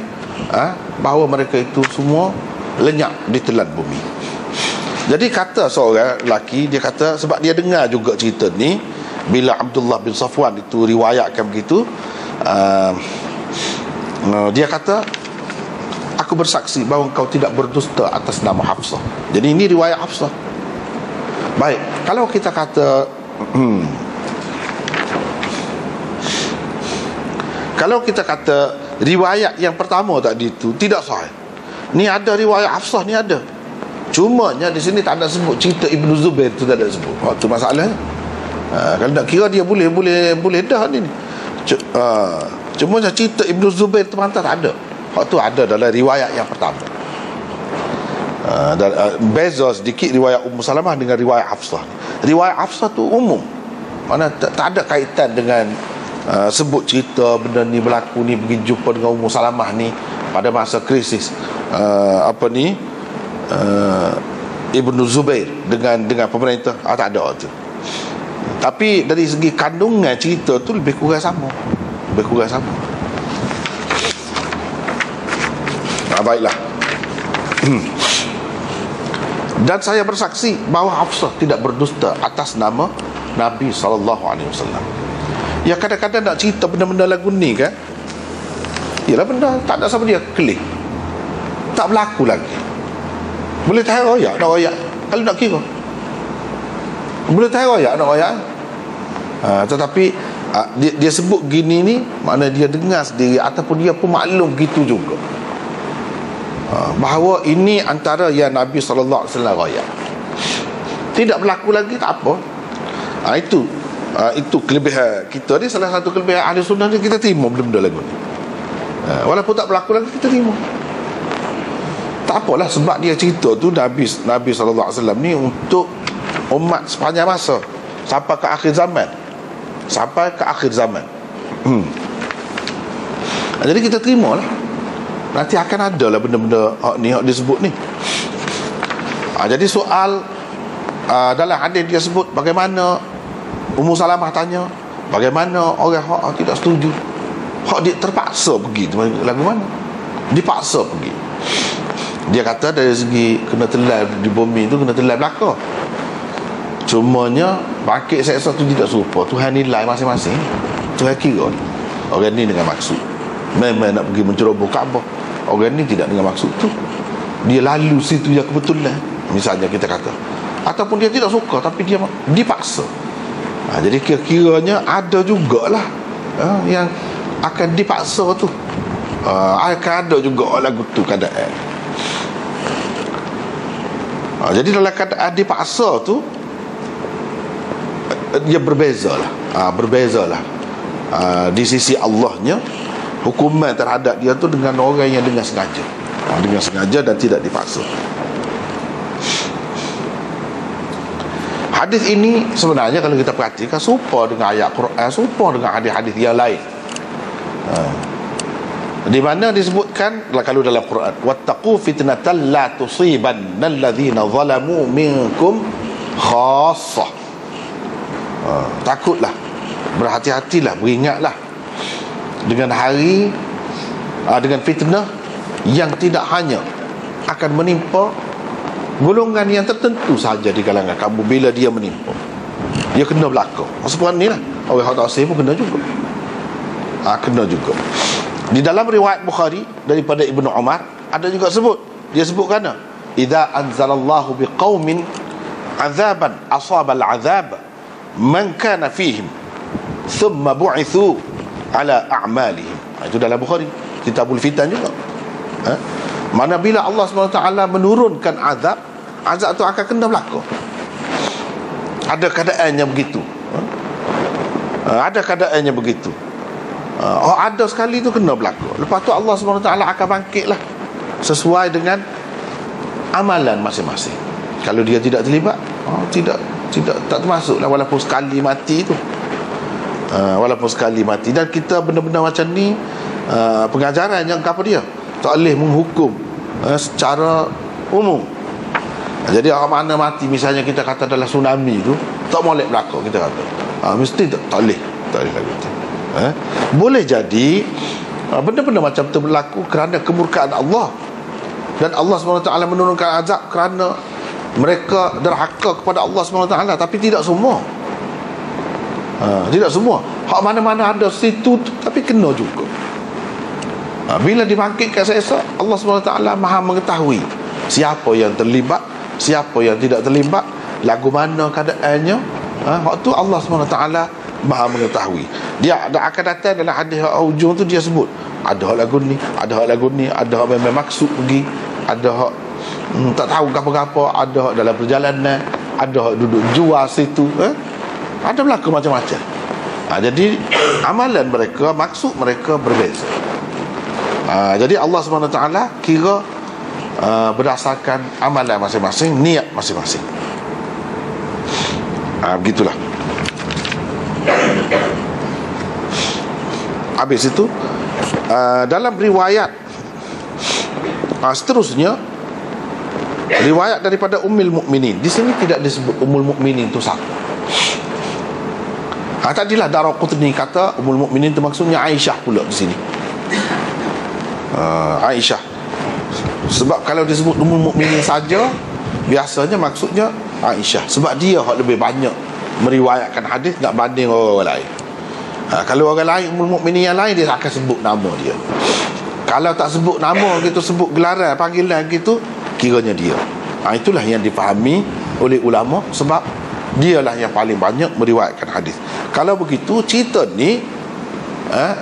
bahawa mereka itu semua lenyap ditelan bumi. Jadi kata seorang lelaki, dia kata sebab dia dengar juga cerita ni bila Abdullah bin Safwan itu riwayatkan begitu, dia kata aku bersaksi bahawa engkau tidak berdusta atas nama Hafsah. Jadi ini riwayat Hafsah. Baik, kalau kita kata kalau kita kata riwayat yang pertama tadi itu tidak sahih, ni ada riwayat Hafsah ni ada, cumanya di sini tak ada sebut cerita Ibnu Zubair tu, tak ada sebut. Itu masalahnya. Kalau nak kira dia boleh dah ni. Cuma cerita Ibnu Zubair tu tak ada. Hak tu ada dalam riwayat yang pertama. Beza sedikit riwayat Ummu Salamah dengan riwayat Hafsah. Riwayat Hafsah tu umum, mana tak ada kaitan dengan sebut cerita benda ni berlaku ni pergi jumpa dengan Ummu Salamah ni pada masa krisis Ibnu Zubair dengan pemerintah. Tak ada tu. Tapi dari segi kandungan cerita tu lebih kurang sama. Baiklah. Dan saya bersaksi bahawa Hafsah tidak berdusta atas nama Nabi SAW. Ya, kadang-kadang nak cerita benda-benda lagu ni kan, ialah benda tak ada sama dia klik, tak berlaku lagi. Boleh tahu royak, nak royak kalau nak kira, boleh tahu royak, nak royak. Tetapi dia sebut gini ni, makna dia dengar sendiri ataupun dia pun maklum gitu juga, bahawa ini antara yang Nabi SAW royak. Tidak berlaku lagi, tak apa. Itu kelebihan kita ni. Salah satu kelebihan ahli sunnah ni, kita terima benda-benda lagu ni. Walaupun tak berlaku lagi, kita terima. Tak apalah, sebab dia cerita tu Nabi SAW ni untuk umat sepanjang masa sampai ke akhir zaman. Jadi kita terima lah. Nanti akan ada lah benda-benda hak disebut ni. Jadi soal dalam hadis dia sebut bagaimana Ummu Salamah tanya bagaimana orang hak tidak setuju, hak dia terpaksa pergi lagu mana, dipaksa pergi. Dia kata dari segi kena telan di bumi tu, kena telan belaka. Cumanya bangkit seksa tu tidak serupa. Tuhan nilai masing-masing. Tuhan kira orang ni dengan maksud memang nak pergi menceroboh Kaabah, orang ni tidak dengan maksud tu, dia lalu situ yang kebetulan, misalnya kita kata, ataupun dia tidak suka tapi dia dipaksa. Jadi kira-kiranya ada jugalah yang akan dipaksa tu, akan ada juga lagu tu keadaan. Jadi dalam keadaan dipaksa tu, dia berbezalah. Di sisi Allahnya hukuman terhadap dia tu dengan orang yang dengan sengaja, dan tidak dipaksa. Hadis ini sebenarnya kalau kita perhatikan serupa dengan ayat Quran, serupa dengan hadis-hadis yang lain. Di mana disebutkan kalau dalam Quran, wattaqu fitnatan la tusibanna alladhina zalamu minkum khassah. Takutlah, berhati-hatilah, beringatlah dengan hari, dengan fitnah yang tidak hanya akan menimpa golongan yang tertentu saja di kalangan kamu. Bila dia menimpa, dia kena belaka. Maksudnya ni lah, orang yang tak sahih pun kena juga. Kena juga. Di dalam riwayat Bukhari daripada Ibnu Umar ada juga sebut, dia sebutkan idza anzalallahu biqaumin azaban asaba al-azab man kana fihim thumma bu'ithu ala a'malihim. Itu dalam Bukhari, Kitabul Fitan juga. Mana bila Allah SWT menurunkan azab, azab tu akan kena berlaku. Ada keadaannya begitu. Ada keadaannya begitu. Ada sekali tu kena berlaku. Lepas tu Allah SWT akan bangkitlah sesuai dengan amalan masing-masing. Kalau dia tidak terlibat, tak termasuklah, walaupun sekali mati tu. Walaupun sekali mati. Dan kita benda-benda macam ni, pengajaran yang apa dia, tak boleh menghukum secara umum. Jadi orang mana mati, misalnya kita kata dalam tsunami tu, tak boleh berlaku, kita kata mesti tak boleh lagu tu. Boleh jadi benda-benda macam tu berlaku kerana kemurkaan Allah, dan Allah SWT menurunkan azab kerana mereka derhaka kepada Allah SWT. Tapi tidak semua, tidak semua. Hak mana-mana ada situ tapi kena juga. Bila dibangkitkan seesok, Allah SWT maha mengetahui siapa yang terlibat, siapa yang tidak terlibat, lagu mana keadaannya. Waktu Allah SWT maha mengetahui. Dia akan datang dalam hadis hujung tu, dia sebut ada hak lagu ni, ada hak lagu ni, ada hak memang maksud pergi, ada hak tak tahu apa-apa, ada hak dalam perjalanan, ada hak duduk jual situ, ada berlaku macam-macam. Jadi amalan mereka, maksud mereka berbeza. Jadi Allah SWT kira berdasarkan amalan masing-masing, niat masing-masing. Begitulah. Habis itu dalam riwayat seterusnya, riwayat daripada Ummul Mukminin. Di sini tidak disebut Ummul Mukminin itu satu. Tadilah Daraqutni kata Ummul Mukminin itu maksudnya Aisyah pula di sini. Aisyah. Sebab kalau disebut Ummul Mukminin saja, biasanya maksudnya Aisyah, sebab dia lebih banyak meriwayatkan hadis nak banding orang lain. Kalau orang lain, Ummul Mukminin yang lain, dia akan sebut nama dia. Kalau tak sebut nama gitu, sebut gelaran, panggilan gitu, kiranya dia. Itulah yang difahami oleh ulama, sebab dialah yang paling banyak meriwayatkan hadis. Kalau begitu, cerita ni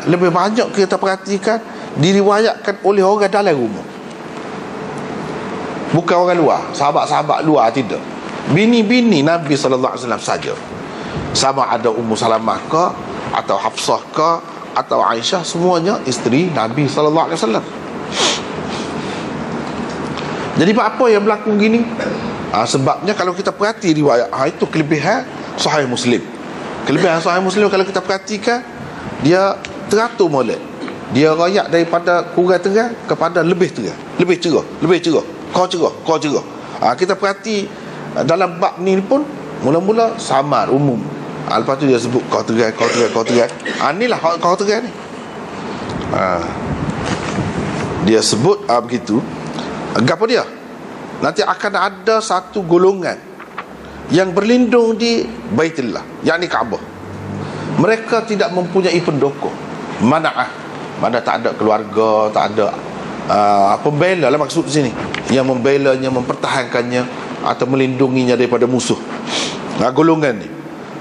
lebih banyak kita perhatikan diriwayatkan oleh orang dalam rumah, bukan orang luar, sahabat-sahabat luar, tidak. Bini-bini Nabi SAW saja. Sama ada Ummu Salamah ke, atau Hafsah ke, atau Aisyah, semuanya isteri Nabi SAW. Jadi apa yang berlaku gini? Sebabnya kalau kita perhati riwayat, itu kelebihan Sahih Muslim. Kelebihan Sahih Muslim kalau kita perhatikan, dia teratur molek. Dia rayak daripada kurang terang kepada lebih terang, lebih cerah, lebih cerah, kau cerah. Kita perhati dalam bab ni pun mula-mula samar umum. Lepas tu dia sebut kau terang. Inilah kau terang ni. Dia sebut begitu. Apa dia? Nanti akan ada satu golongan yang berlindung di Baitullah, yakni Kaabah. Mereka tidak mempunyai pendukung, mana tak ada keluarga, tak ada pembela lah maksud di sini, yang membelanya, mempertahankannya atau melindunginya daripada musuh. Golongan ni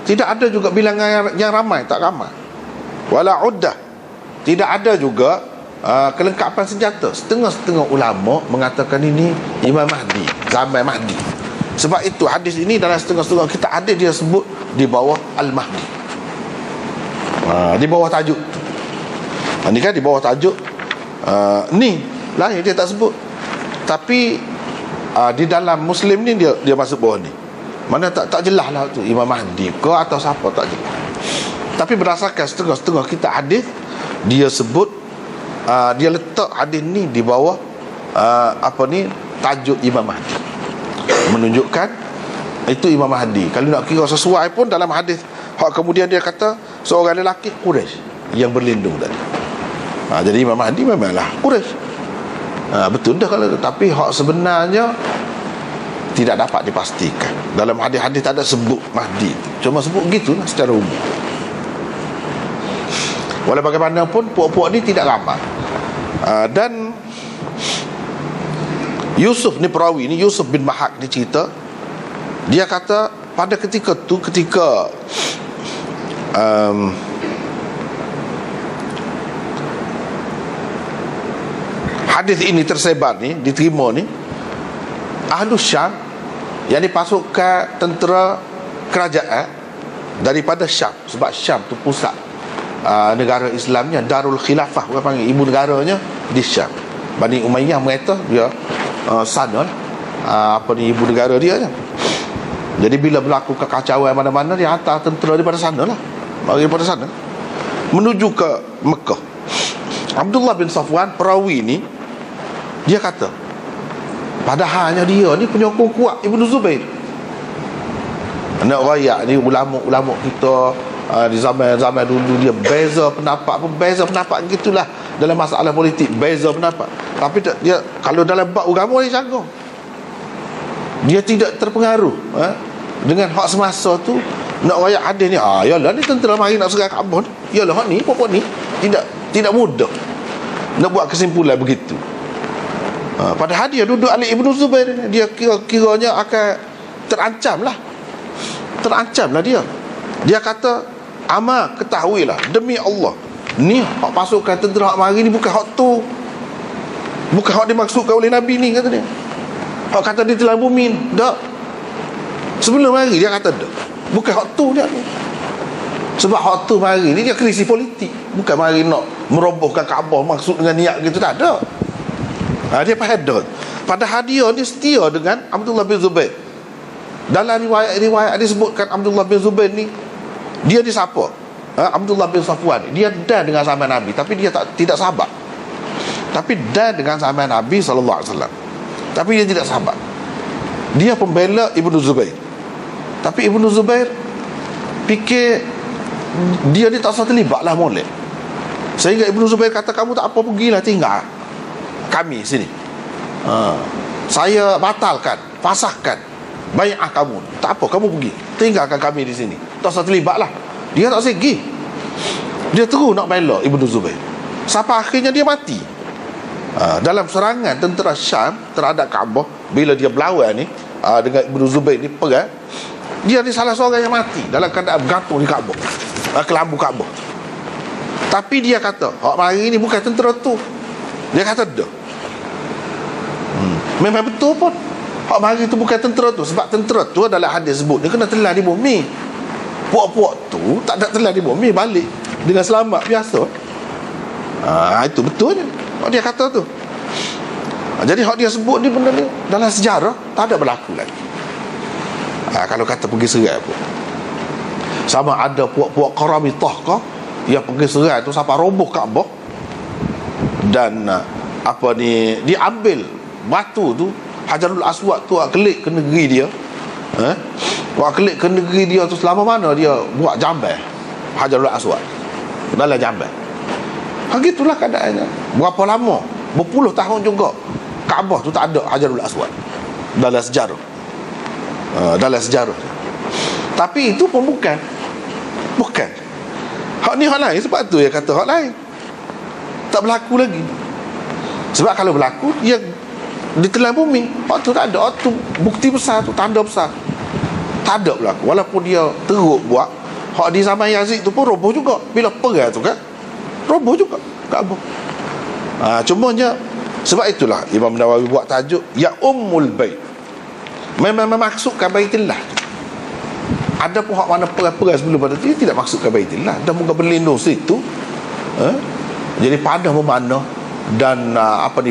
tidak ada juga bilangan yang ramai, tak ramai. Wala uddah, tidak ada juga kelengkapan senjata. Setengah-setengah ulama mengatakan ini Imam Mahdi, zaman Mahdi. Sebab itu hadis ini dalam setengah-setengah kita ada dia sebut di bawah Al-Mahdi, di bawah tajuk tu. Ini kan di bawah tajuk ni lain, dia tak sebut. Tapi di dalam Muslim ni dia masuk bawah ni. Mana tak jelas lah tu Imam Mahdi ke atau siapa, tak jelas. Tapi berdasarkan setengah-setengah kita hadis, dia sebut dia letak hadis ni di bawah tajuk Imam Mahdi, menunjukkan itu Imam Mahdi. Kalau nak kira sesuai pun dalam hadis kemudian dia kata seorang lelaki Quraisy yang berlindung tadi. Jadi Imam Mahdi memanglah Quraisy. Betul dah kalau, tapi hak sebenarnya tidak dapat dipastikan. Dalam hadis-hadis tak ada sebut Mahdi, cuma sebut gitulah secara umum. Walau bagaimanapun puak-puak ni tidak ramai. Dan Yusuf ni perawi ni, Yusuf bin Mahak ni cerita, dia kata pada ketika tu, ketika hadis ini tersebar ni, diterima ni, Ahlus Syam, yang dipasukan tentera kerajaan daripada Syam, sebab Syam tu pusat negara Islamnya, Darul Khilafah, orang panggil ibu negaranya di Syam. Bani Umayyah mereka dia sana ibu negara dia je. Jadi bila berlaku kekacauan mana-mana, dia hantar tentera daripada sana lah, daripada sana menuju ke Mekah. Abdullah bin Safwan perawi ni, dia kata padahalnya dia ni penyokong kuat Ibnu Zubair. Nak rayak ni ulama-ulama kita di zaman dulu, dia beza pendapat gitulah dalam masalah politik, beza pendapat. Tapi dia kalau dalam bab agama dia jaga, dia tidak terpengaruh dengan hak semasa tu. Nak rayak hadis ni, yalah ni tentera mari nak serang Kaabah, yalah hak ni pokok ni tidak mudah nak buat kesimpulan begitu. Padahal dia duduk alik Ibnu Zubair, dia kiranya akan terancam lah dia. Dia kata, ama ketahuilah demi Allah, ni hak pasukan tentera hak mari ni bukan hak tu, bukan hak dimaksudkan oleh Nabi ni, kata dia. Hak kata dia telan bumi ni, tak. Sebelum mari dia kata tak, bukan hak tu dia ni. Sebab hak tu mari ni dia krisis politik, bukan mari nak merobohkan Kaabah maksud dengan niat gitu, tak ada. Dia faham. Padahal dia ni setia dengan Abdullah bin Zubair. Dalam riwayat disebutkan Abdullah bin Zubair ni, dia ni siapa? Abdullah bin Safwan, dia dah dengan zaman Nabi, tapi dia tidak sahabat. Tapi dah dengan zaman Nabi SAW, tapi dia tidak sahabat. Dia pembela Ibnu Zubair. Tapi Ibnu Zubair fikir dia ni tak usah terlibat lah molek. Sehingga Ibnu Zubair kata, kamu tak apa, pergilah tinggal kami sini. Saya batalkan, fasahkan bai'ah kamu. Tak apa, kamu pergi, tinggalkan kami di sini, tak usah terlibat lah. Dia tak segi, dia terus nak bela Ibnu Zubair sampai akhirnya dia mati dalam serangan tentera Syam terhadap Kaabah. Bila dia berlawan ni dengan Ibnu Zubair ni perang, dia ni salah seorang yang mati dalam keadaan bergantung di Kaabah, kelambu Kaabah. Tapi dia kata hak mari ni bukan tentera tu. Dia kata dah, memang betul pun hak mari tu bukan tentera tu. Sebab tentera tu adalah hadis sebut dia kena telan di bumi. Puak-puak tu tak ada telan di bumi, balik dengan selamat biasa. Itu betulnya hak dia kata tu. Jadi hak dia sebut ni, benda ni dalam sejarah tak ada berlaku lagi. Kalau kata pergi serang pun, sama ada puak-puak Qaramitah kah yang pergi serang tu sampai roboh Kaabah, dan dia ambil batu tu, Hajarul Aswad tu, kelik ke negeri dia. Kelik ke negeri dia tu, selama mana dia buat jambai Hajarul Aswad dalam jambai. Begitulah keadaannya. Berapa lama, berpuluh tahun juga Kaabah tu tak ada Hajarul Aswad dalam sejarah. Tapi itu pun bukan hak ni hak lain. Sebab tu dia kata hak lain tak berlaku lagi. Sebab kalau berlaku, dia ditelan bumi. Hak tu tak ada. Hak tu bukti besar tu, tanda besar, tak ada berlaku. Walaupun dia teruk buat, hak di zaman Yazid tu pun roboh juga. Bila perang tu kan, roboh juga Kaabah. Cumanya sebab itulah Imam Nawawi buat tajuk ya Ummul Bait, memang maksudkan Baitullah. Ada pun hak mana perang-perang sebelum pada dia tidak maksudkan Baitullah, dan muka berlindung situ. Jadi pada memanah dan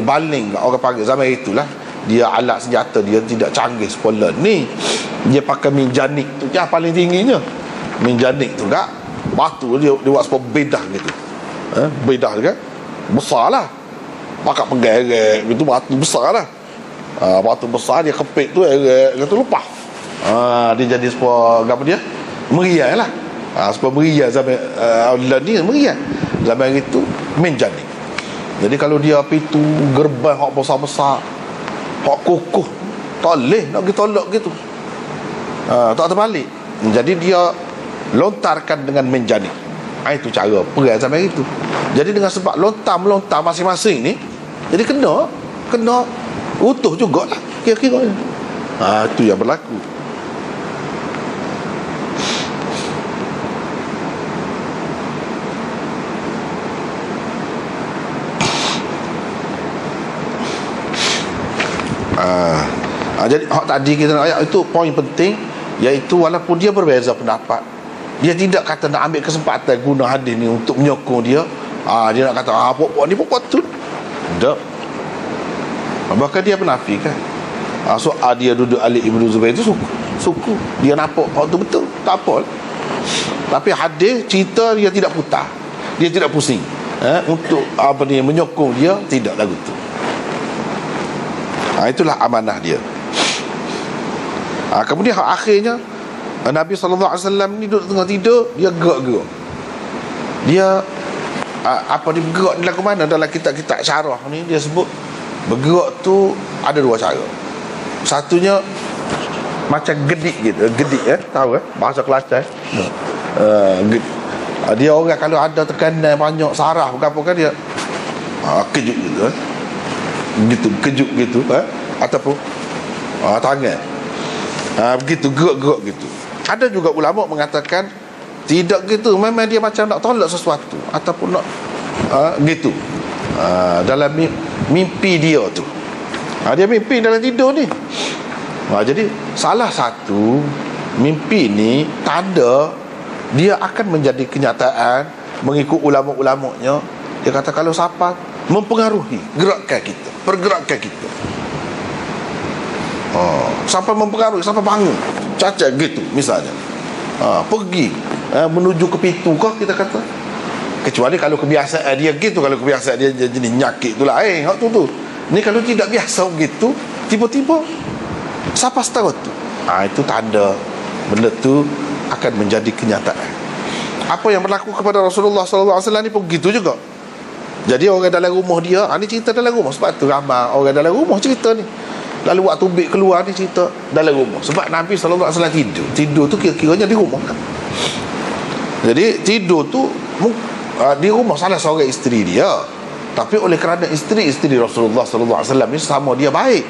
baling orang panggil zaman itulah, dia alat senjata dia tidak canggih sekolah ni. Dia pakai minjanik tu yang paling tingginya. Minjanik tu kak, batu dia buat sebuah bedah gitu. Bedah tu kan besar lah, pakai pegang gitu, batu besar lah. Batu besar dia kepit tu gitu lepas. Dia jadi sebuah apa dia, meriah lah. Sebuah meriah zaman ni, meriah zaman itu minjanik. Jadi kalau dia pintu gerbang hak besar-besar, hak kukuh, tak boleh nak pergi tolak gitu, tak terbalik. Jadi dia lontarkan dengan menjanik. Itu cara perang sampai itu. Jadi dengan sebab lontar-melontar masing-masing ni, jadi kena utuh jugalah kira-kira. Itu yang berlaku. Jadi tadi kita nak ayat itu poin penting, iaitu walaupun dia berbeza pendapat, dia tidak kata nak ambil kesempatan guna hadis ni untuk menyokong dia. Dia nak kata pokok ni pokok tu. Tak. Bahkan dia menafikan. Soal dia duduk Ali Ibn Zubair itu suku. Dia nampak tu betul. Tak apa. Tapi hadis cerita dia tidak putar. Dia tidak pusing. Untuk menyokong dia, tidak lagu tu. Itulah amanah dia. Kemudian akhirnya Nabi SAW ni duduk tengah tidur, dia gerak-gerak. Dia bergerak ni lagu mana? Dalam kitab-kitab syarah ni dia sebut bergerak tu ada dua cara. Satunya macam gedik gitu. Gedik tahu bahasa Kelantan. Dia orang kalau ada tekanan banyak saraf apa kan dia kejut gitu gitu, kejut gitu ataupun tangan begitu, gerak-gerak gitu. Ada juga ulama mengatakan tidak gitu, memang dia macam nak tolak sesuatu ataupun nak gitu dalam mimpi dia tu. Dia mimpi dalam tidur ni. Jadi salah satu mimpi ni tanda dia akan menjadi kenyataan mengikut ulama-ulamanya. Dia kata kalau siapa mempengaruhi pergerakan kita, sampai mempengaruhi, sampai bangun cacat gitu misalnya, pergi menuju ke pintu kah, kita kata, kecuali kalau kebiasaan dia gitu. Kalau kebiasaan dia jenis nyakit tu lah tu ni. Kalau tidak biasa begitu, tiba-tiba siapa tahu tu, itu tanda benda tu akan menjadi kenyataan. Apa yang berlaku kepada Rasulullah SAW ni pun begitu juga. Jadi orang dalam rumah dia, ni cerita dalam rumah. Sebab tu ramai orang dalam rumah cerita ni. Lalu waktu Bik keluar ni cerita dalam rumah. Sebab Nabi SAW tidur tu kira-kiranya di rumah kan. Jadi tidur tu di rumah salah seorang isteri dia. Tapi oleh kerana isteri-isteri Rasulullah SAW ni sama dia baik,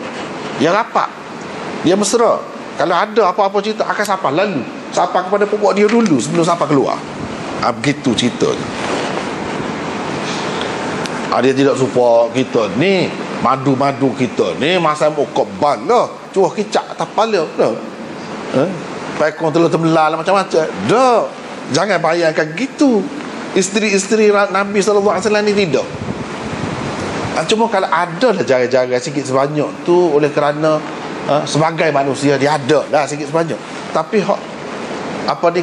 dia rapat, dia mesra. Kalau ada apa-apa cerita akan sapa lalu, sapa kepada pokok dia dulu sebelum sapa keluar. Begitu ceritanya. Dia tidak suka kita ni madu-madu kita ni masa mukabal lah, cuah kicak atas kepala dah. Pekong telah macam-macam dah. Jangan bayangkan gitu. Isteri-isteri Nabi SAW ni tidak. Cuma kalau ada lah jaga-jaga sikit sebanyak tu, oleh kerana sebagai manusia dia ada lah sikit sebanyak. Tapi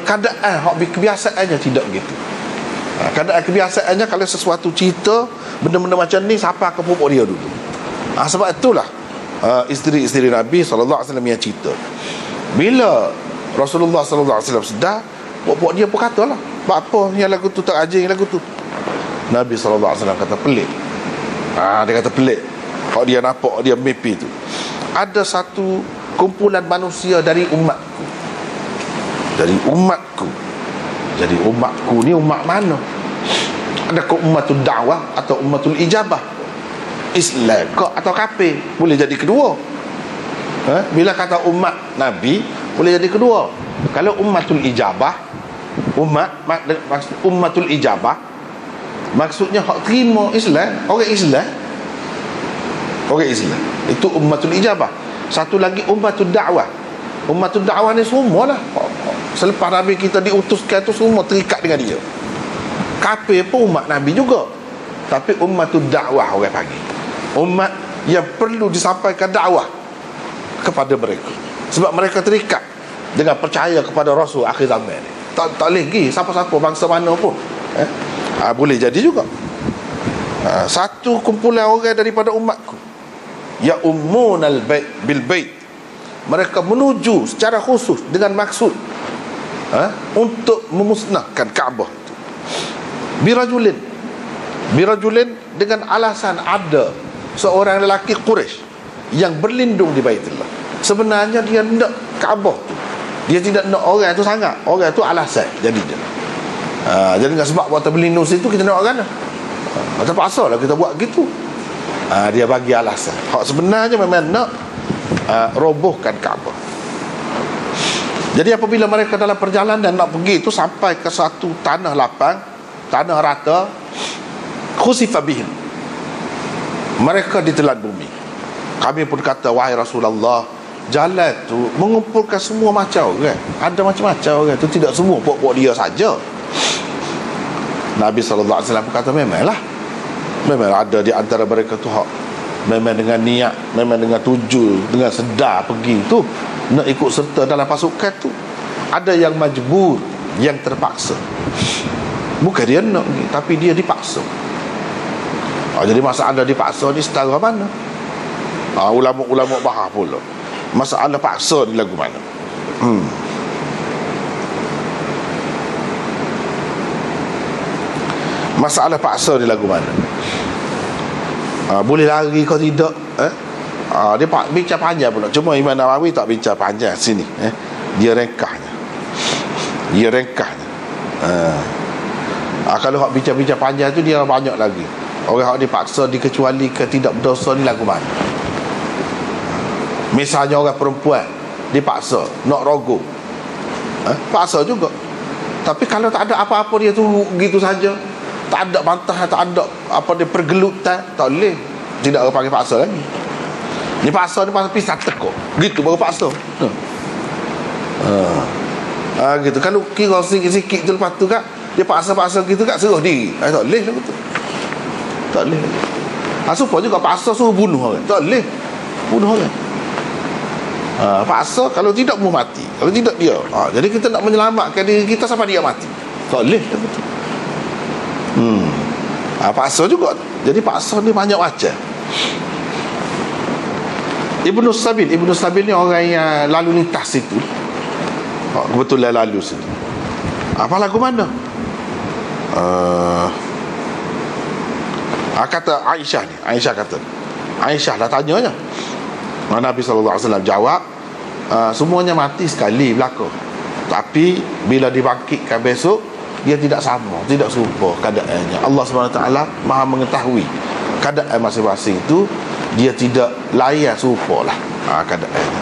keadaan kebiasaannya tidak begitu. Keadaan kebiasaannya kalau sesuatu cerita benda-benda macam ni, siapa ke pokok dia dulu. Sebab itulah isteri-isteri Nabi SAW yang cerita. Bila Rasulullah SAW sedar, pokok dia pun katalah, apa yang lagu tu tak ajing lagu tu. Nabi SAW kata pelik. Dia kata pelik. Kalau dia nampak dia mimpi tu, ada satu kumpulan manusia dari umatku. Jadi umatku ni umat mana? Adakah umatul dakwah atau umatul ijabah? Islam ke atau kafir? Boleh jadi kedua. Bila kata umat Nabi, boleh jadi kedua. Kalau umatul ijabah, umatul ijabah maksudnya hak terima Islam, orang Islam. Itu ummatul ijabah. Satu lagi ummatul dakwah. Ummatul dakwah ni semualah selepas Nabi kita diutuskan tu semua terikat dengan dia. Kafir pun umat Nabi juga, tapi ummatul dakwah orang panggil. Umat yang perlu disampaikan dakwah kepada mereka, sebab mereka terikat dengan percaya kepada Rasul akhir zaman ni. Tak lagi siapa-siapa bangsa mana pun boleh jadi juga. Satu kumpulan orang daripada umatku, ya ummunal bait bil bait, mereka menuju secara khusus dengan maksud untuk memusnahkan Kaabah itu. Birajulin dengan alasan ada seorang lelaki Quraisy yang berlindung di Baitullah. Sebenarnya dia nak Kaabah tu, dia tidak nak orang tu sangat. Orang tu alasan jadinya. Jadi dengan sebab water berlindung situ kita nak kan, terpaksa lah kita buat gitu. Dia bagi alasan. Hak sebenarnya memang nak robohkan Kaabah. Jadi apabila mereka dalam perjalanan nak pergi itu sampai ke satu tanah lapang, tanah rata, khusifa bihim, mereka ditelan bumi. Kami pun kata, wahai Rasulullah, jalan tu mengumpulkan semua macam kan, ada macam-macam kan, tu tidak semua pokok dia saja. Nabi SAW berkata, memanglah ada di antara mereka tu hak memang dengan niat, memang dengan tuju, dengan sedar pergi tu nak ikut serta dalam pasukan tu. Ada yang majbur, yang terpaksa. Bukan dia nak pergi, tapi dia dipaksa. Jadi masalah dipaksa ni setara mana? Ulama-ulama bahas pula masalah paksa ni lagu mana. Masalah paksa ni lagu mana? Boleh lari kau tidak? Dia bincang panjang pula. Cuma Imam Nawawi tak bincang panjang sini. Dia ringkasnya. Kalau hak bincang-bincang panjang tu dia banyak lagi. Orang hak dipaksa dikecualikan tidak berdosa ni lagu mana? Misalnya orang perempuan dipaksa nak rogo, paksa juga. Tapi kalau tak ada apa-apa dia tu gitu saja, tak ada bantahan, tak ada apa dia pergelutan, tak boleh. Tidak orang panggil paksa lagi. Ni paksa ni pasal pisah tekuk, gitu baru paksa. Gitu. Kalau kira sikit-sikit tu lepas tu kan dia paksa-paksa gitu kan, suruh diri. Tak boleh lah betul. Tak boleh lagi. Supaya juga paksa suruh bunuh orang. Tak boleh bunuh orang. Paksa kalau tidak mau mati, kalau tidak dia. Jadi kita nak menyelamatkan diri kita sampai dia mati. Tak boleh lah betul. Paksa juga. Jadi paksa ni banyak macam. Ibnu Sabil ni orang yang lalu lintas situ. Kebetulan lalu situ. Apa lagu mana? Kata Aisyah ni. Aisyah dah tanyanya. Nabi SAW jawab, semuanya mati sekali belaka. Tapi bila dibangkitkan besok, dia tidak sama, tidak serupa keadaannya. Allah SWT Maha mengetahui keadaan masing-masing itu. Dia tidak layak serupa lah keadaannya.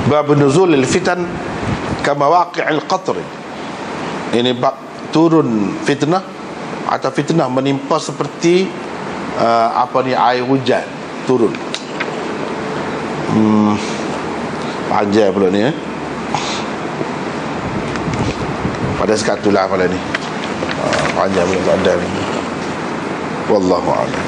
Bab nuzul al-fitan kama waqi'il qatr. Ini bab turun fitnah atau fitnah menimpa seperti air hujan turun. Panjang pula ni pada sekatulah pada ni. Panjang pula tak ada ni. Wallahu a'lam.